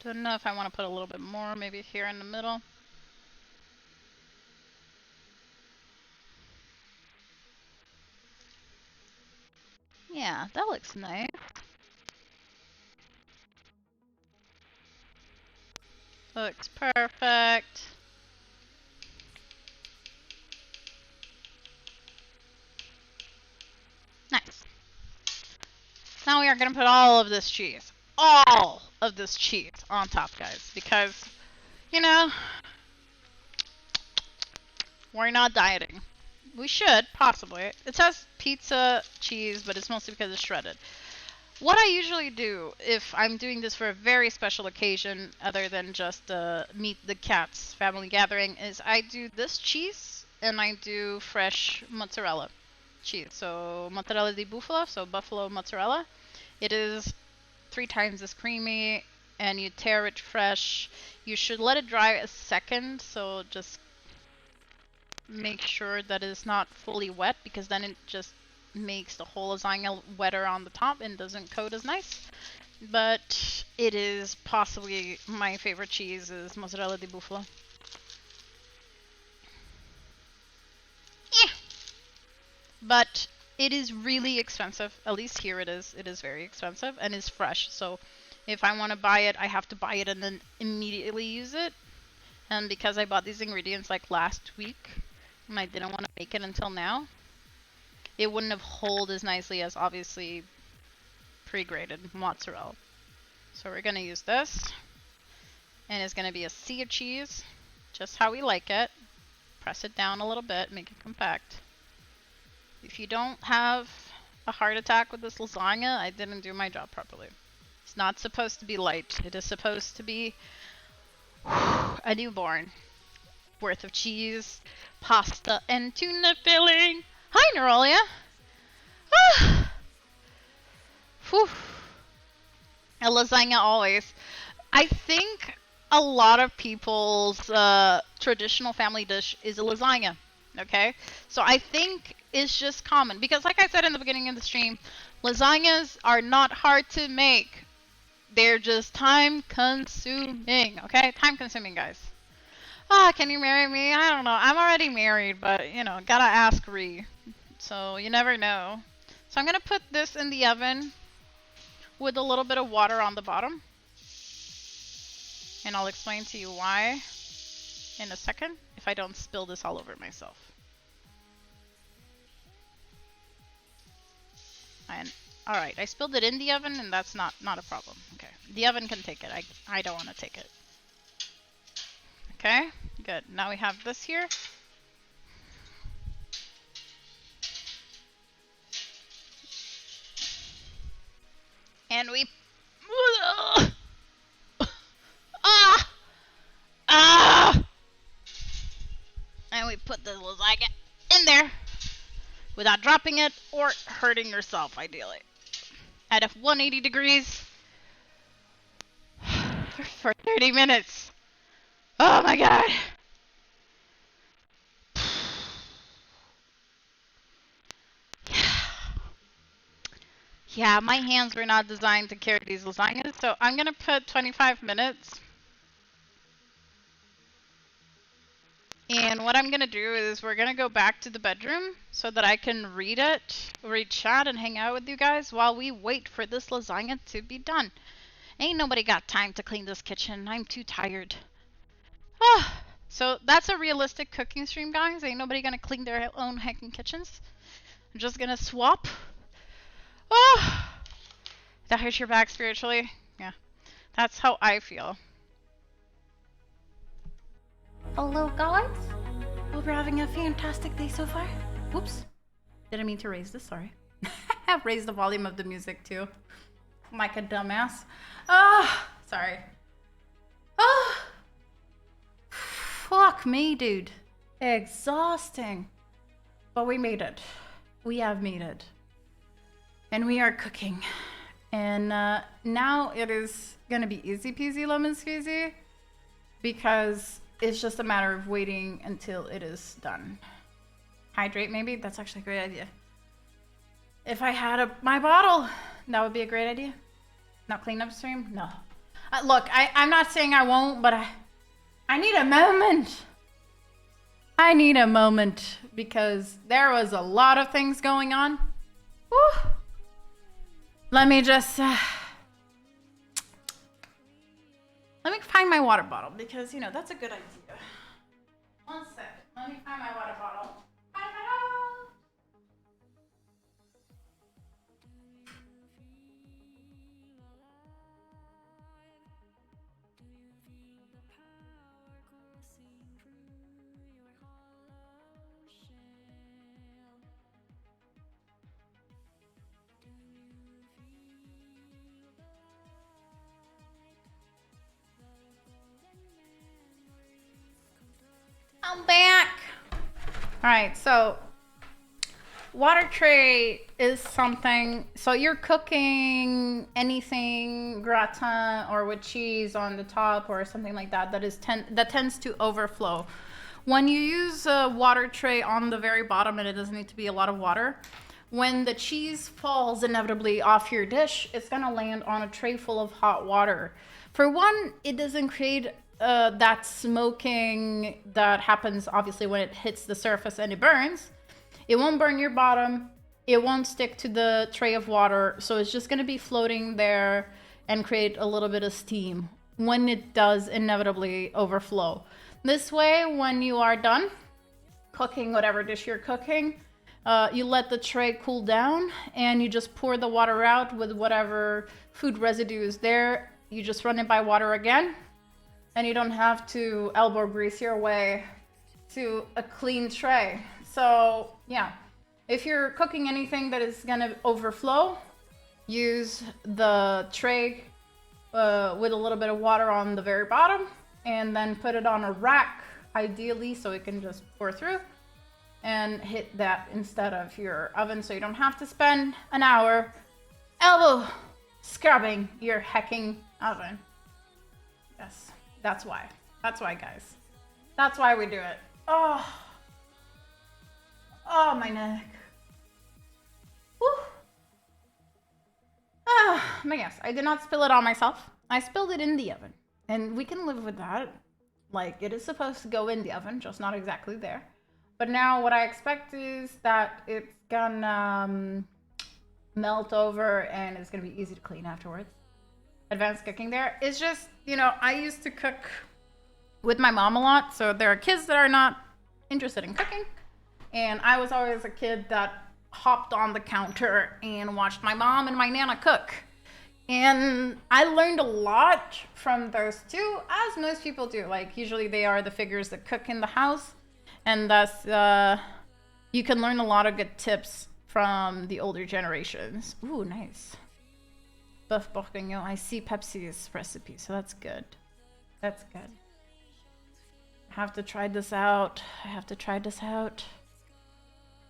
Don't know if I want to put a little bit more, maybe here in the middle. Yeah, that looks nice. Looks perfect. Nice. Now we are going to put all of this cheese on top, guys, because, you know, we're not dieting. We should, possibly. It says pizza cheese, but it's mostly because it's shredded. What I usually do if I'm doing this for a very special occasion, other than just meet the cats family gathering, is I do this cheese and I do fresh mozzarella cheese. So mozzarella di bufala, so buffalo mozzarella. It is 3 times as creamy, and you tear it fresh. You should let it dry a second, so just make sure that it's not fully wet, because then it just makes the whole lasagna wetter on the top and doesn't coat as nice. But it is possibly my favorite cheese is mozzarella di bufala. Yeah. But it is really expensive. At least here it is. It is very expensive and is fresh. So if I want to buy it, I have to buy it and then immediately use it. And because I bought these ingredients like last week and I didn't want to make it until now, it wouldn't have held as nicely as obviously pre-grated mozzarella. So we're going to use this. And it's going to be a sea of cheese, just how we like it. Press it down a little bit, make it compact. If you don't have a heart attack with this lasagna, I didn't do my job properly. It's not supposed to be light. It is supposed to be a newborn worth of cheese, pasta, and tuna filling. Hi, Nerolia. Ah. Whew. A lasagna always. I think a lot of people's traditional family dish is a lasagna. Okay, so I think it's just common because, like I said in the beginning of the stream, lasagnas are not hard to make. They're just time consuming. Okay, time consuming, guys. Ah, can you marry me? I don't know. I'm already married, but you know, gotta ask Ree. So you never know. So I'm gonna put this in the oven with a little bit of water on the bottom. And I'll explain to you why in a second if I don't spill this all over myself. And alright, I spilled it in the oven and that's not a problem. Okay, the oven can take it. I don't want to take it. Okay, good. Now we have this here. And we... And we put the lasagna in there without dropping it or hurting yourself, ideally. At 180 degrees for 30 minutes. Oh my god. Yeah, my hands were not designed to carry these lasagnas, so I'm gonna put 25 minutes. And what I'm gonna do is we're gonna go back to the bedroom so that I can read chat, and hang out with you guys while we wait for this lasagna to be done. Ain't nobody got time to clean this kitchen. I'm too tired. Ah, so that's a realistic cooking stream, guys. Ain't nobody gonna clean their own heckin' kitchens. I'm just gonna swap. Oh, that hurts your back spiritually? Yeah, that's how I feel. Hello, guys. Hope you're having a fantastic day so far. Whoops. Didn't mean to raise this, sorry. I've raised the volume of the music too. Like a dumbass. Sorry. Fuck me, dude. Exhausting. But we made it. We have made it. And we are cooking. And now it is gonna be easy peasy lemon squeezy because it's just a matter of waiting until it is done. Hydrate, maybe? That's actually a great idea. If I had my bottle, that would be a great idea. Not clean up stream? No. Look, I'm not saying I won't, but I need a moment. I need a moment because there was a lot of things going on. Woo. Let me just... let me find my water bottle because, you know, that's a good idea. One sec. Let me find my water bottle. I'm back. All right, so water tray is something, so you're cooking anything gratin or with cheese on the top or something like that that tends to overflow. When you use a water tray on the very bottom, and it doesn't need to be a lot of water, when the cheese falls inevitably off your dish, it's gonna land on a tray full of hot water. For one, it doesn't create that smoking that happens obviously when it hits the surface and it burns. It won't burn your bottom. It won't stick to the tray of water. So it's just going to be floating there and create a little bit of steam when it does inevitably overflow. This way, when you are done cooking whatever dish you're cooking, you let the tray cool down and you just pour the water out with whatever food residue is there. You just run it by water again. And you don't have to elbow grease your way to a clean tray. So yeah, if you're cooking anything that is gonna overflow, use the tray with a little bit of water on the very bottom and then put it on a rack, ideally, so it can just pour through and hit that instead of your oven, so you don't have to spend an hour elbow scrubbing your hecking oven. Yes. That's why. That's why, guys. That's why we do it. Oh. Oh, my neck. Whew. But yes, I did not spill it on myself. I spilled it in the oven. And we can live with that. Like, it is supposed to go in the oven, just not exactly there. But now what I expect is that it's gonna melt over and it's gonna be easy to clean afterwards. Advanced cooking there. It's just, you know, I used to cook with my mom a lot, so there are kids that are not interested in cooking. And I was always a kid that hopped on the counter and watched my mom and my nana cook. And I learned a lot from those two, as most people do. Like, usually they are the figures that cook in the house. And thus, you can learn a lot of good tips from the older generations. Ooh, nice. Buff bourguignon. I see Pepsi's recipe, so that's good. That's good. I have to try this out. I have to try this out.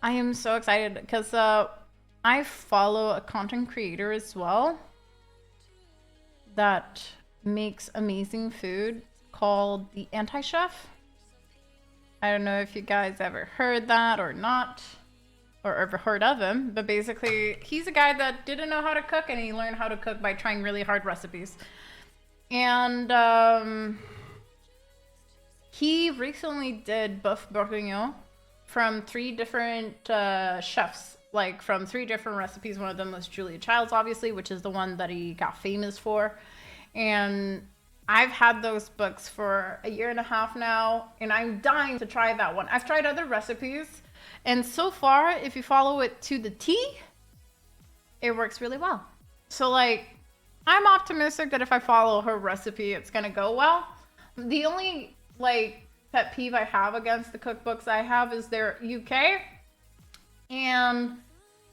I am so excited because I follow a content creator as well that makes amazing food called the Anti-Chef. I don't know if you guys ever heard that or not, or ever heard of him, but basically he's a guy that didn't know how to cook and he learned how to cook by trying really hard recipes. And he recently did buff bourguignon from 3 different chefs, like from 3 different recipes. One of them was Julia Childs, obviously, which is the one that he got famous for. And I've had those books for a year and a half now, and I'm dying to try that one. I've tried other recipes, and so far, if you follow it to the T, it works really well. So, like, I'm optimistic that if I follow her recipe, it's gonna go well. The only, like, pet peeve I have against the cookbooks I have is they're UK. And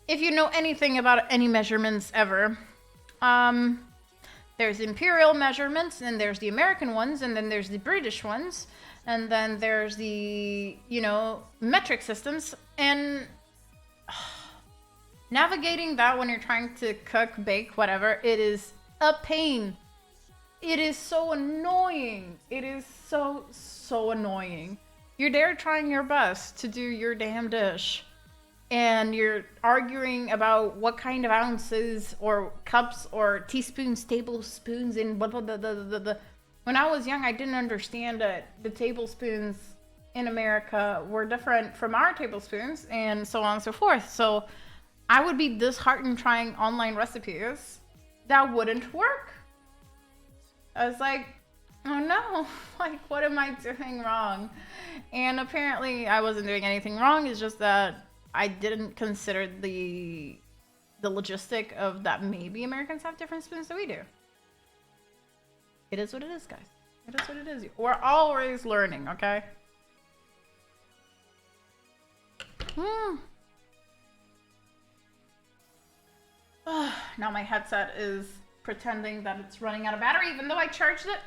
if you know anything about any measurements ever, there's imperial measurements, and there's the American ones, and then there's the British ones, and then there's the, you know, metric systems. And navigating that when you're trying to cook, bake, whatever, it is a pain. It is so annoying. It is so annoying. You're there trying your best to do your damn dish, and you're arguing about what kind of ounces or cups or teaspoons, tablespoons, and blah, blah, blah, blah, blah, blah. When I was young, I didn't understand that the tablespoons in America were different from our tablespoons, and so on and so forth. So I would be disheartened trying online recipes that wouldn't work. I was like, oh no, like, what am I doing wrong? And apparently I wasn't doing anything wrong. It's just that I didn't consider the logistic of that maybe Americans have different spoons than we do. It is what it is, guys. It is what it is. We're always learning, okay? Now my headset is pretending that it's running out of battery, even though I charged it.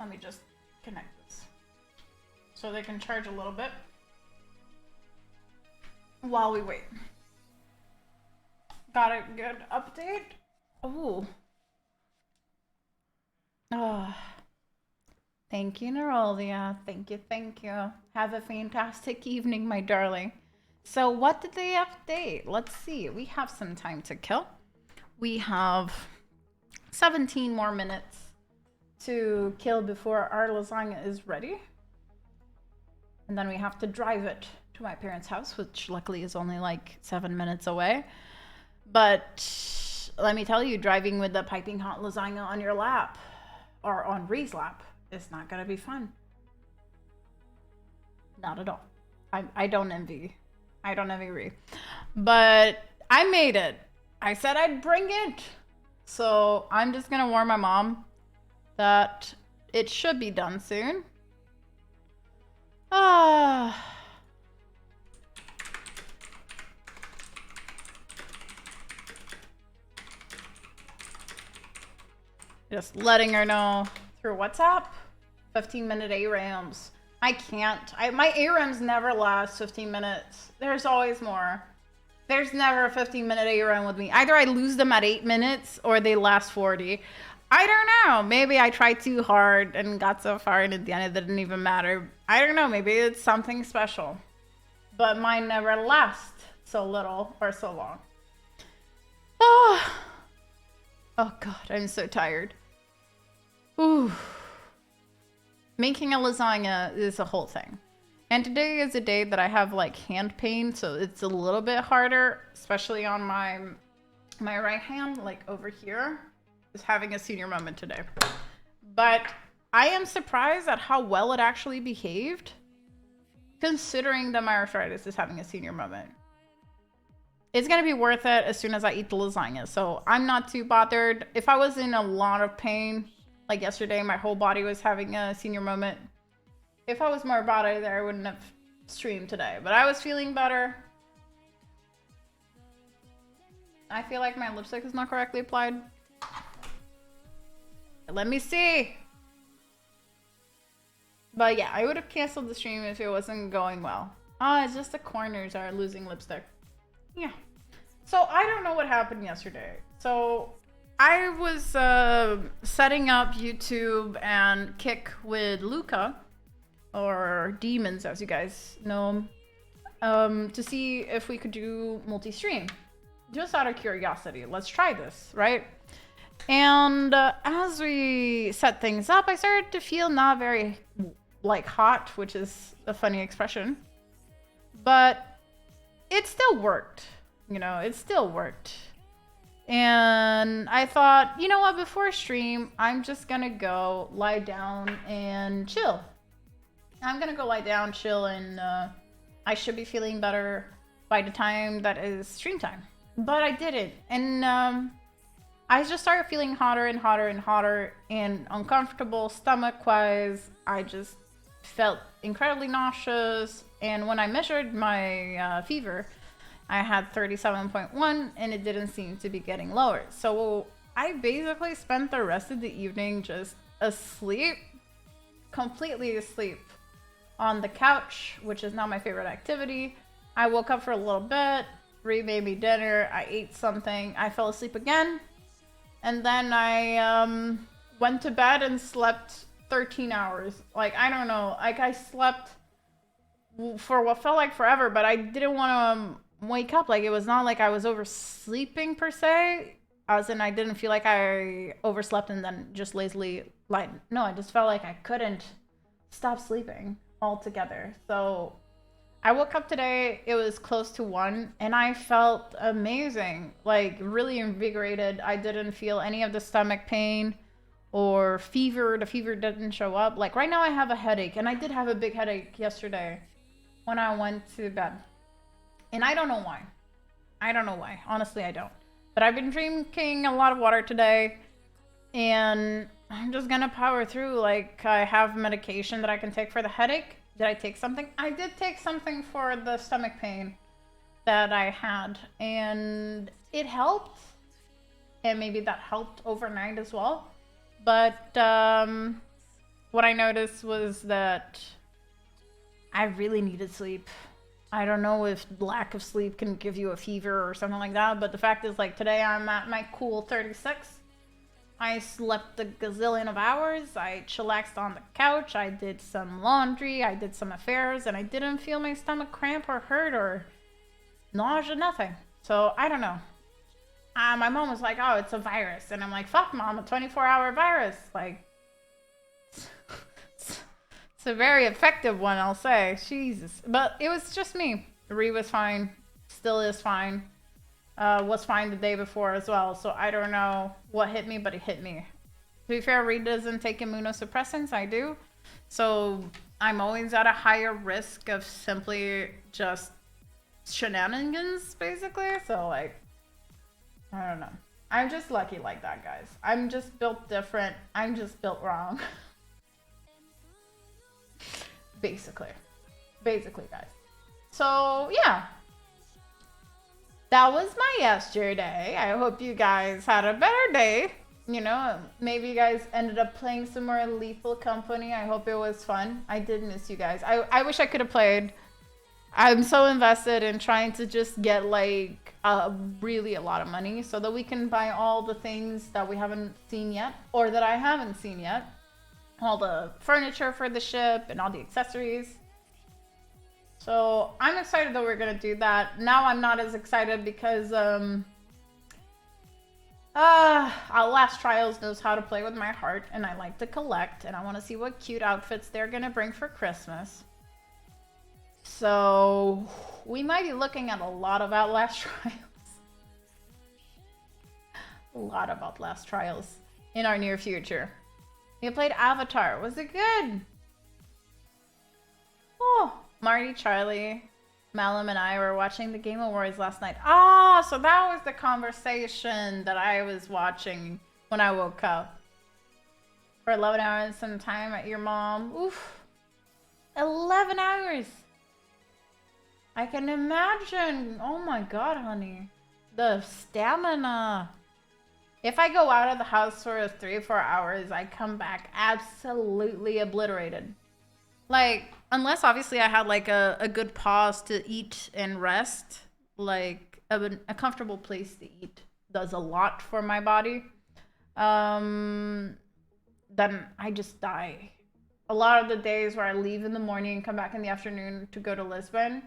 Let me just connect this so they can charge a little bit while we wait. Got a good update. Oh. Oh. Thank you, Nerolia. Thank you, thank you. Have a fantastic evening, my darling. So what did they update? Let's see. We have some time to kill. We have 17 more minutes to kill before our lasagna is ready. And then we have to drive it to my parents' house, which luckily is only like 7 minutes away. But let me tell you, driving with the piping hot lasagna on your lap or on Ree's lap is not gonna be fun. Not at all. I don't envy Ree. But I made it. I said I'd bring it. So I'm just gonna warn my mom that it should be done soon. Just letting her know through WhatsApp. 15-minute ARAMs. I can't. My ARAMs never last 15 minutes. There's always more. There's never a 15-minute ARAM with me. Either I lose them at 8 minutes or they last 40. I don't know. Maybe I tried too hard and got so far and at the end it didn't even matter. I don't know. Maybe it's something special. but mine never lasts so little or so long. Oh, oh God, I'm so tired. Ooh. Making a lasagna is a whole thing. And today is a day that I have like hand pain, so it's a little bit harder, especially on my right hand, like over here, is having a senior moment today. But I am surprised at how well it actually behaved, considering that my arthritis is having a senior moment. It's gonna be worth it as soon as I eat the lasagna, so I'm not too bothered. If I was in a lot of pain, like yesterday, my whole body was having a senior moment. If I was more bothered there, I wouldn't have streamed today, but I was feeling better. I feel like my lipstick is not correctly applied. Let me see. But yeah, I would have canceled the stream if it wasn't going well. Ah, it's just the corners are losing lipstick. Yeah. So I don't know what happened yesterday. So I was setting up YouTube and Kick with Luca, or Demons as you guys know him, to see if we could do multi-stream. Just out of curiosity, let's try this, right? And as we set things up, I started to feel not very like hot, which is a funny expression, but it still worked. You know, it still worked. And I thought, you know what, before stream, I'm just gonna go lie down and chill. I'm gonna go lie down, chill, and I should be feeling better by the time that is stream time. But I didn't, and I just started feeling hotter and hotter and hotter and uncomfortable stomach-wise. I just felt incredibly nauseous, and when I measured my fever, I had 37.1, and it didn't seem to be getting lower. So I basically spent the rest of the evening just asleep, completely asleep on the couch, which is not my favorite activity. I woke up for a little bit, remade me dinner, I ate something, I fell asleep again, and then I went to bed and slept 13 hours. Like, I don't know, like I slept for what felt like forever, but I didn't want to wake up. Like, it was not like I was oversleeping per se, as in I didn't feel like I overslept and then just lazily lied. No, I just felt like I couldn't stop sleeping altogether. So I woke up today, it was close to 1, and I felt amazing, like really invigorated. I didn't feel any of the stomach pain or fever. The fever didn't show up. Like right now I have a headache, and I did have a big headache yesterday when I went to bed. And I don't know why. I don't know why. Honestly, I don't. But I've been drinking a lot of water today, and I'm just gonna power through. Like, I have medication that I can take for the headache. Did I take something? I did take something for the stomach pain that I had, and it helped. And maybe that helped overnight as well. But what I noticed was that I really needed sleep. I don't know if lack of sleep can give you a fever or something like that, but the fact is, like, today I'm at my cool 36. I slept a gazillion of hours. I chillaxed on the couch. I did some laundry. I did some affairs, and I didn't feel my stomach cramp or hurt or nausea, nothing. So I don't know. My mom was like, oh, it's a virus. And I'm like, fuck, mom, a 24-hour virus. Like, it's a very effective one, I'll say. Jesus. But it was just me. Ree was fine. Still is fine. Was fine the day before as well. So I don't know what hit me, but it hit me. To be fair, Ree doesn't take immunosuppressants. I do. So I'm always at a higher risk of simply just shenanigans, basically. So, like, I don't know. I'm just lucky like that, guys. I'm just built different. I'm just built wrong. Basically, guys. So yeah, that was my yesterday. I hope you guys had a better day. You know, maybe you guys ended up playing some more Lethal Company. I hope it was fun. I did miss you guys. I wish I could have played. I'm so invested in trying to just get like really a lot of money so that we can buy all the things that we haven't seen yet, or that I haven't seen yet. All the furniture for the ship and all the accessories. So I'm excited that we're gonna do that. Now I'm not as excited because Last Trials knows how to play with my heart, and I like to collect, and I want to see what cute outfits they're gonna bring for Christmas. So we might be looking at a lot of Outlast Trials. A lot of Outlast Trials in our near future. We played Avatar. Was it good? Oh, Marty, Charlie, Malum, and I were watching the Game Awards last night. Ah, so that was the conversation that I was watching when I woke up. For 11 hours, some time at your mom. Oof. 11 hours. I can imagine. Oh my god, honey. The stamina. If I go out of the house for 3 or 4 hours, I come back absolutely obliterated. Like, unless obviously I had like a good pause to eat and rest, like a comfortable place to eat does a lot for my body. Then I just die. A lot of the days where I leave in the morning and come back in the afternoon to go to Lisbon,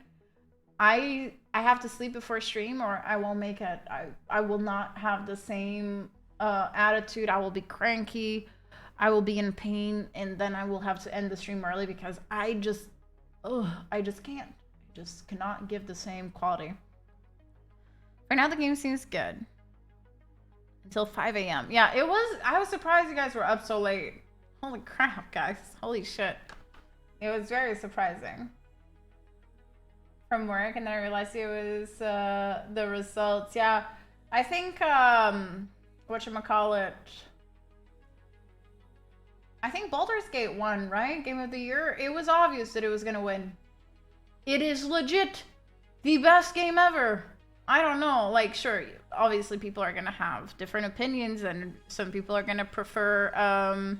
I have to sleep before stream or I won't make it. I will not have the same attitude. I will be cranky. I will be in pain, and then I will have to end the stream early because I just can't. I just cannot give the same quality. For now, the game seems good. Until 5 a.m. Yeah, it was. I was surprised you guys were up so late. Holy crap, guys. Holy shit. It was very surprising. From work, and then I realized it was the results. Yeah, I think, whatchamacallit, I think Baldur's Gate won, right? Game of the Year. It was obvious that it was gonna win. It is legit the best game ever. I don't know. Like, sure, obviously people are gonna have different opinions, and some people are gonna prefer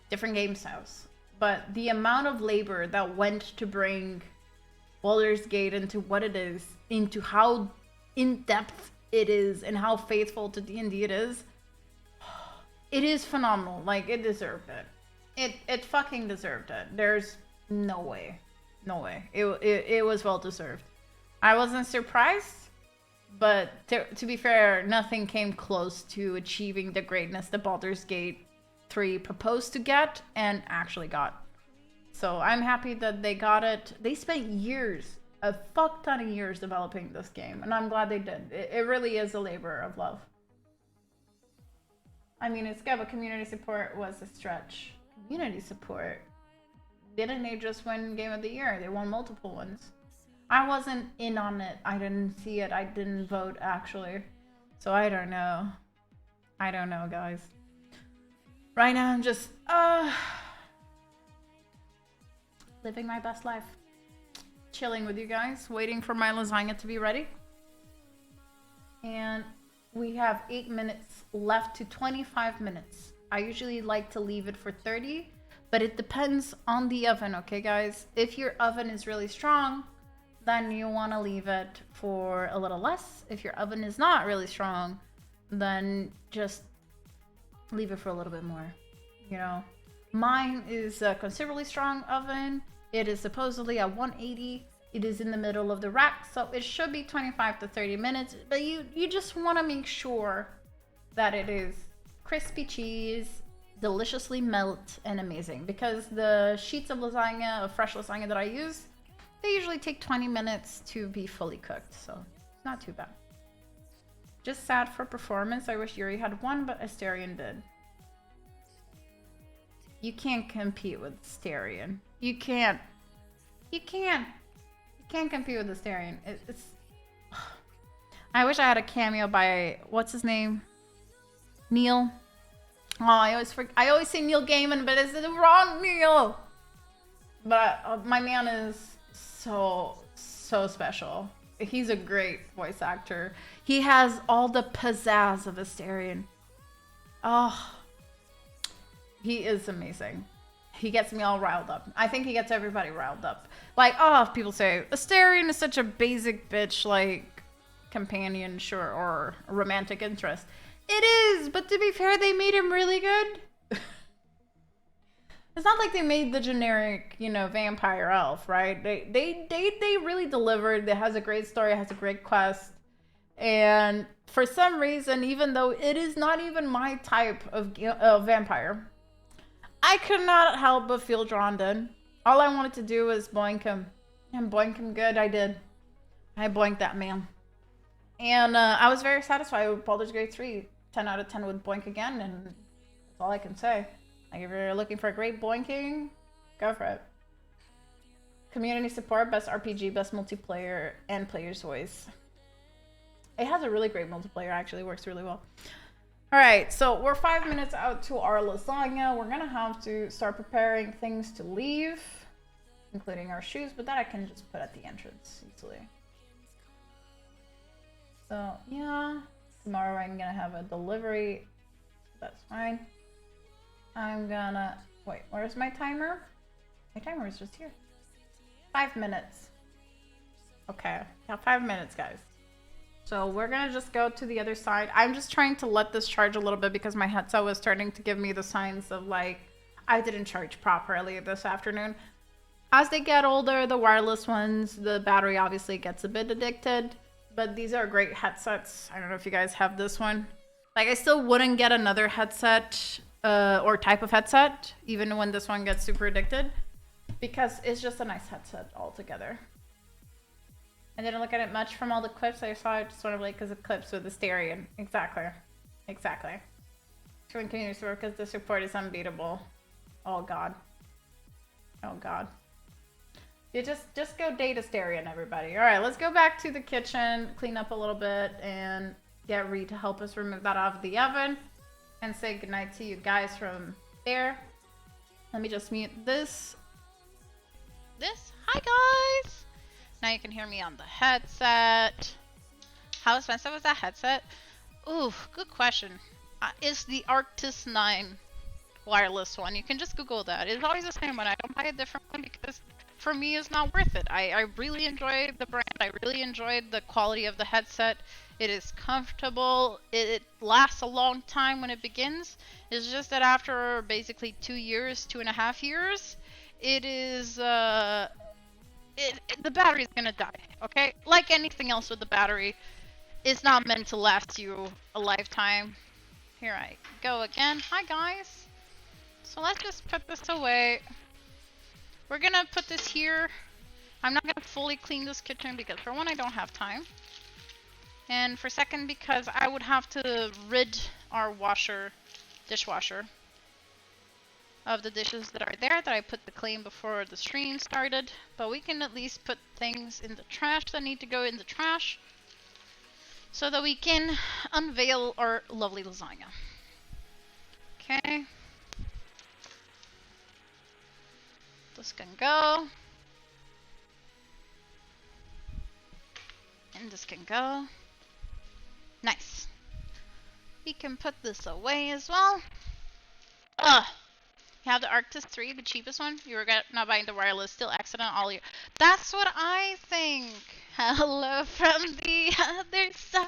different game styles. But the amount of labor that went to bring Baldur's Gate into what it is, into how in-depth it is, and how faithful to D&D it is phenomenal. Like, it deserved it. It fucking deserved it. There's no way. No way. It was well deserved. I wasn't surprised, but to be fair, nothing came close to achieving the greatness that Baldur's Gate 3 proposed to get and actually got. So I'm happy that they got it. They spent years, a fuck ton of years developing this game, and I'm glad they did. It really is a labor of love. I mean, it's good, but community support was a stretch. Community support? Didn't they just win Game of the Year? They won multiple ones. I wasn't in on it. I didn't see it. I didn't vote, actually. So I don't know. I don't know, guys. Right now, I'm just, living my best life. Chilling with you guys. Waiting for my lasagna to be ready. And we have 8 minutes left to 25 minutes. I usually like to leave it for 30, but it depends on the oven, okay, guys? If your oven is really strong, then you want to leave it for a little less. If your oven is not really strong, then just leave it for a little bit more, you know? Mine is a considerably strong oven. It is supposedly at 180. It is in the middle of the rack, so it should be 25 to 30 minutes, but you just want to make sure that it is crispy cheese, deliciously melt, and amazing, because the sheets of lasagna, of fresh lasagna that I use, they usually take 20 minutes to be fully cooked, so it's not too bad. Just sad for performance. I wish Yuri had won, but Asterion did. You can't compete with Asterion. You can't. You can't compete with Asterion. It's. I wish I had a cameo by, what's his name? Neil. Oh, I always say Neil Gaiman, but it's the wrong Neil. But my man is so special. He's a great voice actor. He has all the pizzazz of Asterion. Oh, he is amazing. He gets me all riled up. I think he gets everybody riled up. Like, oh, people say Asterion is such a basic bitch, like companion, sure, or romantic interest. It is, but to be fair, they made him really good. It's not like they made the generic, you know, vampire elf, right? They really delivered. It has a great story, it has a great quest. And for some reason, even though it is not even my type of vampire, I could not help but feel drawn in. All I wanted to do was boink him. And boink him good, I did. I boinked that man. And I was very satisfied with Baldur's Gate 3. 10 out of 10 with boink again, and that's all I can say. Like, if you're looking for a great boinking, go for it. Community support, best RPG, best multiplayer, and player's voice. It has a really great multiplayer, actually. It works really well. Alright, so we're 5 minutes out to our lasagna. We're gonna have to start preparing things to leave, including our shoes, but that I can just put at the entrance easily. So, yeah. Tomorrow I'm gonna have a delivery. That's fine. I'm gonna... Wait, where's my timer? My timer is just here. 5 minutes. Okay, got 5 minutes, guys. So we're gonna just go to the other side. I'm just trying to let this charge a little bit because my headset was starting to give me the signs of like, I didn't charge properly this afternoon. As they get older, the wireless ones, the battery obviously gets a bit addicted, but these are great headsets. I don't know if you guys have this one. Like, I still wouldn't get another headset or type of headset, even when this one gets super addicted, because it's just a nice headset altogether. I didn't look at it much from all the clips I saw. It just sort of like because of clips with the stereo. Exactly. Exactly. To continue to work because the support is unbeatable. Oh god. Oh god. You just go data stereo, everybody. All right, let's go back to the kitchen, clean up a little bit, and get Reed to help us remove that out of the oven. And say goodnight to you guys from there. Let me just mute this. Hi guys! Now you can hear me on the headset. How expensive was that headset? Ooh, good question. It's the Arctis 9 wireless one. You can just Google that. It's always the same one. I don't buy a different one because for me it's not worth it. I really enjoy the brand. I really enjoyed the quality of the headset. It is comfortable. It lasts a long time when it begins. It's just that after basically 2 years, 2.5 years, it is the battery is gonna die. Okay, like anything else with the battery, it's not meant to last you a lifetime. Here I go again. Hi guys. So let's just put this away. We're gonna put this here. I'm not gonna fully clean this kitchen because for one, I don't have time. And for second, because I would have to rid our dishwasher, of the dishes that are there that I put the clean before the stream started. But we can at least put things in the trash that need to go in the trash so that we can unveil our lovely lasagna. Okay. This can go. And this can go. Nice. We can put this away as well. Ugh. You have the Arctis 3, the cheapest one. You were not buying the wireless, still accident all year. That's what I think. Hello from the other side.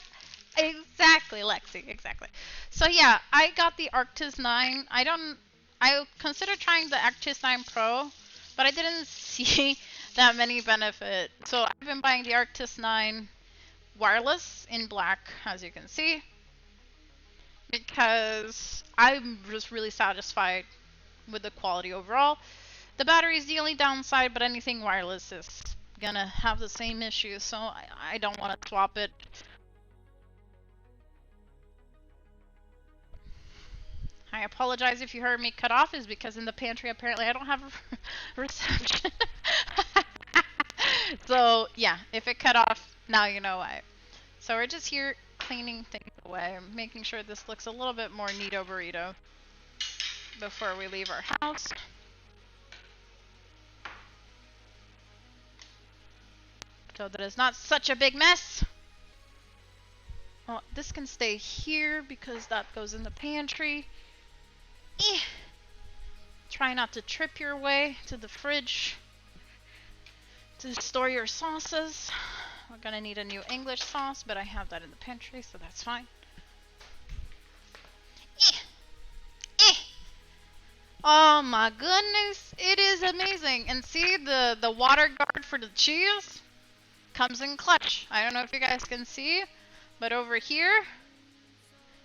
Exactly, Lexi, exactly. So yeah, I got the Arctis 9. I considered trying the Arctis 9 Pro, but I didn't see that many benefits. So I've been buying the Arctis 9 wireless in black, as you can see, because I'm just really satisfied with the quality overall. The battery is the only downside, but anything wireless is gonna have the same issue, so I don't want to swap it. I apologize if you heard me cut off, is because in the pantry apparently I don't have reception. So yeah, if it cut off, now you know why. So we're just here cleaning things away, making sure this looks a little bit more neato burrito before we leave our house. So that it's not such a big mess. Well, this can stay here because that goes in the pantry. Try not to trip your way to the fridge to store your sauces. We're gonna need a new English sauce, but I have that in the pantry, so that's fine. Oh my goodness, it is amazing. And see the water guard for the cheese comes in clutch. I don't know if you guys can see, but over here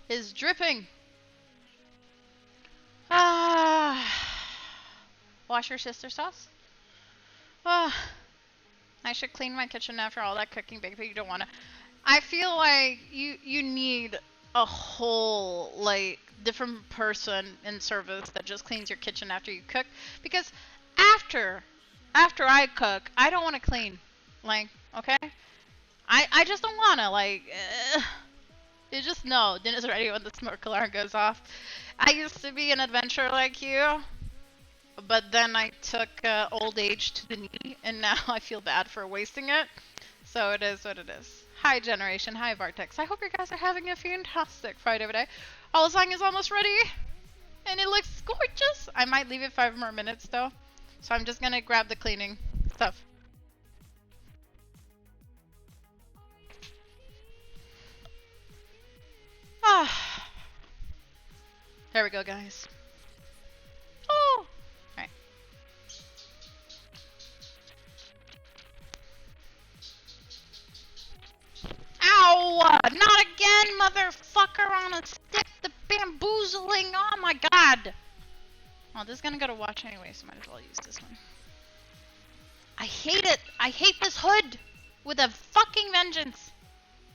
is dripping. Ah, wash your sister sauce. Ah, I should clean my kitchen after all that cooking, baby. But you don't want to. I feel like you need a whole like different person in service that just cleans your kitchen after you cook, because after I cook, I don't want to clean. Like, okay? I just don't want to like you just know dinner's ready when the smoke alarm goes off. I used to be an adventurer like you, but then I took old age to the knee, and now I feel bad for wasting it. So it is what it is. Hi, Generation. Hi, Vartex. I hope you guys are having a fantastic Friday today. Our lasagna is almost ready, and it looks gorgeous. I might leave it 5 more minutes, though. So I'm just going to grab the cleaning stuff. Ah. There we go, guys. Oh! Alright. Ow! Not again, motherfucker on a stick! The bamboozling! Oh my god! Oh, this is gonna go to watch anyway, so might as well use this one. I hate it! I hate this hood! With a fucking vengeance!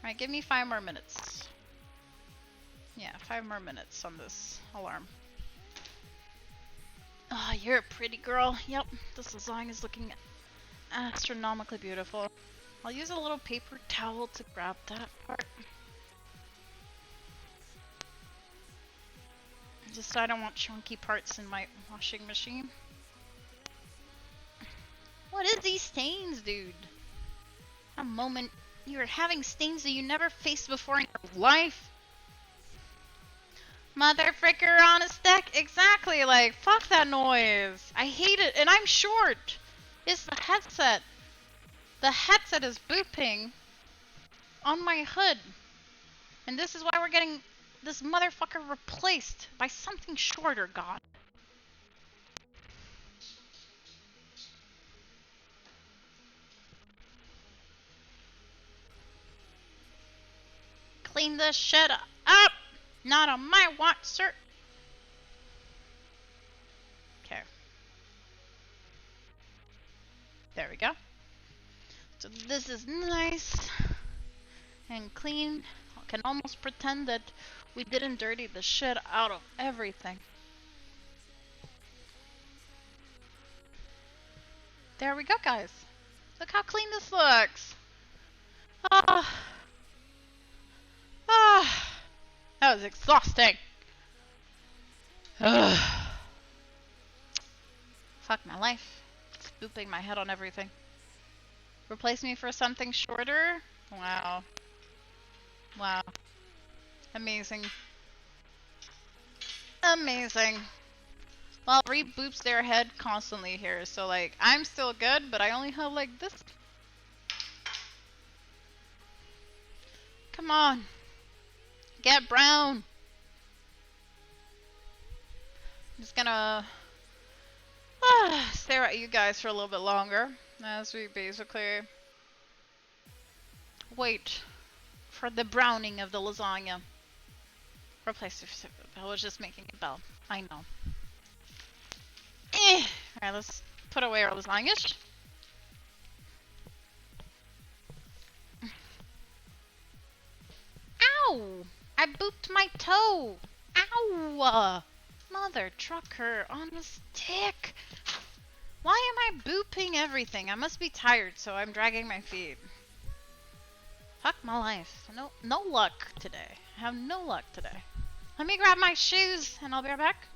Alright, give me 5 more minutes. Yeah, 5 more minutes on this alarm. Oh, you're a pretty girl. Yep, this lasagna is looking astronomically beautiful. I'll use a little paper towel to grab that part. Just so I don't want chunky parts in my washing machine. What is these stains, dude? A moment you're having stains that you never faced before in your life. Mother fricker on a stick. Exactly, like, fuck that noise. I hate it, and I'm short. It's the headset. The headset is booping on my hood. And this is why we're getting this motherfucker replaced by something shorter, God. Clean this shit up. Not on my watch, sir. Okay. There we go. So this is nice and clean. I can almost pretend that we didn't dirty the shit out of everything. There we go, guys. Look how clean this looks. Ah. Ah. That was exhausting. Ugh. Fuck my life. Spooping my head on everything. Replace me for something shorter? Wow. Wow. Amazing. Amazing. Well, reboops their head constantly here, so like, I'm still good, but I only have like this. Come on. Get brown. I'm just gonna stare at you guys for a little bit longer as we basically wait for the browning of the lasagna. Replace it. I was just making a bell. I know. Alright, let's put away our lasagna. Ow! I booped my toe! Ow! Mother trucker on a stick! Why am I booping everything? I must be tired, so I'm dragging my feet. Fuck my life. No luck today. I have no luck today. Let me grab my shoes and I'll be right back.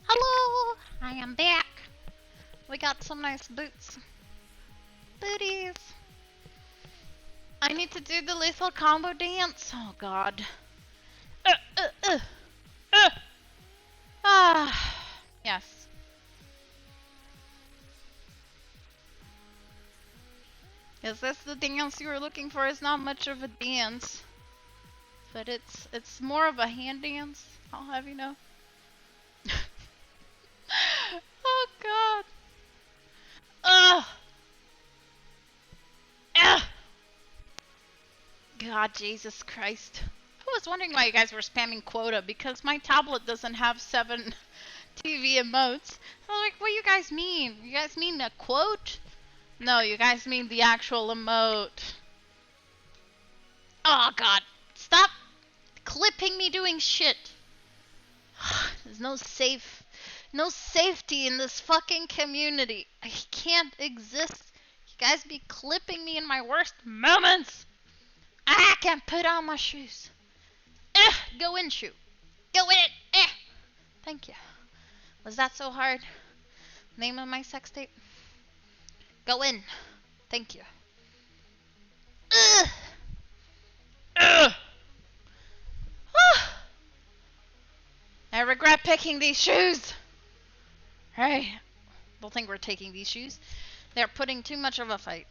Hello! I am back. We got some nice boots. Booties. I need to do the lethal combo dance. Oh god. Ah. Yes. Is this the dance you were looking for? It's not much of a dance. But it's more of a hand dance. I'll have you know. Oh god. Ugh. Ugh. God, Jesus Christ. I was wondering why you guys were spamming quota because my tablet doesn't have 7 TV emotes. I'm like, what do you guys mean? You guys mean a quote? No, you guys mean the actual emote. Oh god. Stop clipping me doing shit. There's no safety in this fucking community. I can't exist. You guys be clipping me in my worst moments. I can't put on my shoes. Go in, shoe. Go in it. Thank you. Was that so hard? Name of my sex tape? Go in. Thank you. Ugh. Ugh. I regret picking these shoes. Hey, don't think we're taking these shoes. They're putting too much of a fight.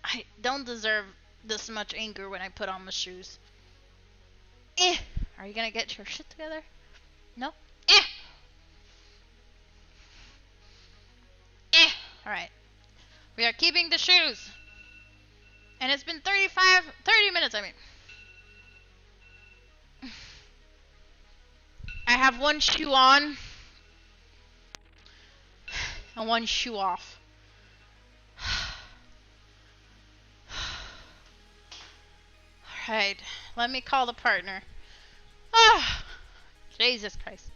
I don't deserve this much anger when I put on my shoes. Are you gonna get your shit together? No? Alright. We are keeping the shoes. And it's been 30 minutes, I mean. I have one shoe on. And one shoe off. Alright. Let me call the partner. Ah, Jesus Christ.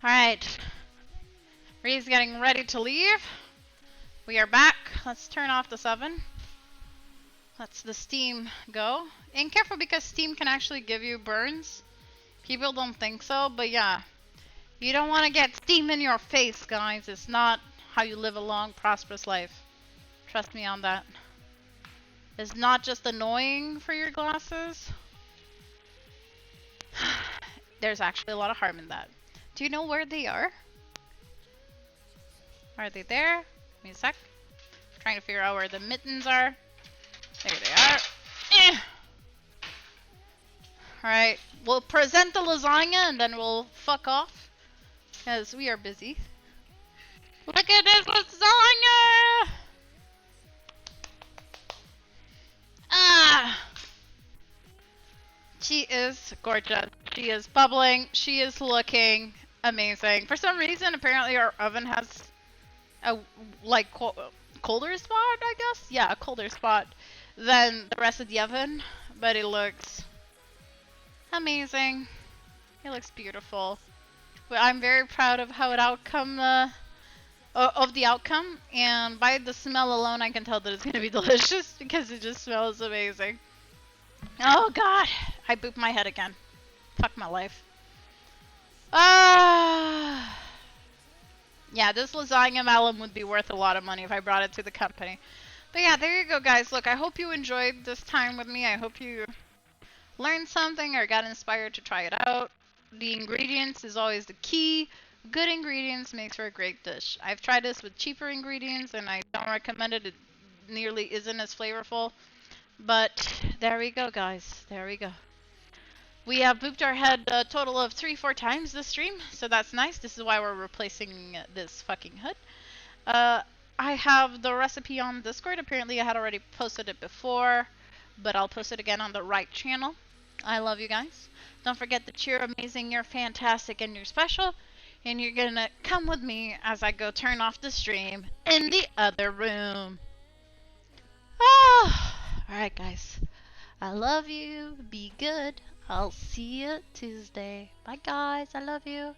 Alright. Ree's getting ready to leave. We are back. Let's turn off the 7. Let's the steam go. And careful because steam can actually give you burns. People don't think so, but yeah. You don't want to get steam in your face, guys. It's not how you live a long, prosperous life. Trust me on that. It's not just annoying for your glasses. There's actually a lot of harm in that. Do you know where they are? Are they there? Give me a sec. I'm trying to figure out where the mittens are. There they are. Alright, we'll present the lasagna and then we'll fuck off. Because we are busy. Look at this lasagna! Ah! She is gorgeous. She is bubbling. She is looking amazing. For some reason, apparently our oven has a colder spot, I guess? Yeah, a colder spot than the rest of the oven. But it looks amazing. It looks beautiful. But I'm very proud of how it outcome of the outcome, and by the smell alone I can tell that it's gonna be delicious because it just smells amazing. Oh god, I booped my head again. Fuck my life. Yeah, this lasagna malum would be worth a lot of money if I brought it to the company. But yeah, there you go guys. Look, I hope you enjoyed this time with me. I hope you learned something or got inspired to try it out. The ingredients is always the key. Good ingredients makes for a great dish. I've tried this with cheaper ingredients and I don't recommend it. It nearly isn't as flavorful. But there we go, guys. There we go. We have booped our head a total of 3-4 times this stream, so that's nice. This is why we're replacing this fucking hood. I have the recipe on Discord. Apparently I had already posted it before, but I'll post it again on the right channel. I love you guys. Don't forget that you're amazing, you're fantastic, and you're special. And you're gonna come with me as I go turn off the stream in the other room. Ah, alright guys. I love you. Be good. I'll see you Tuesday. Bye guys. I love you.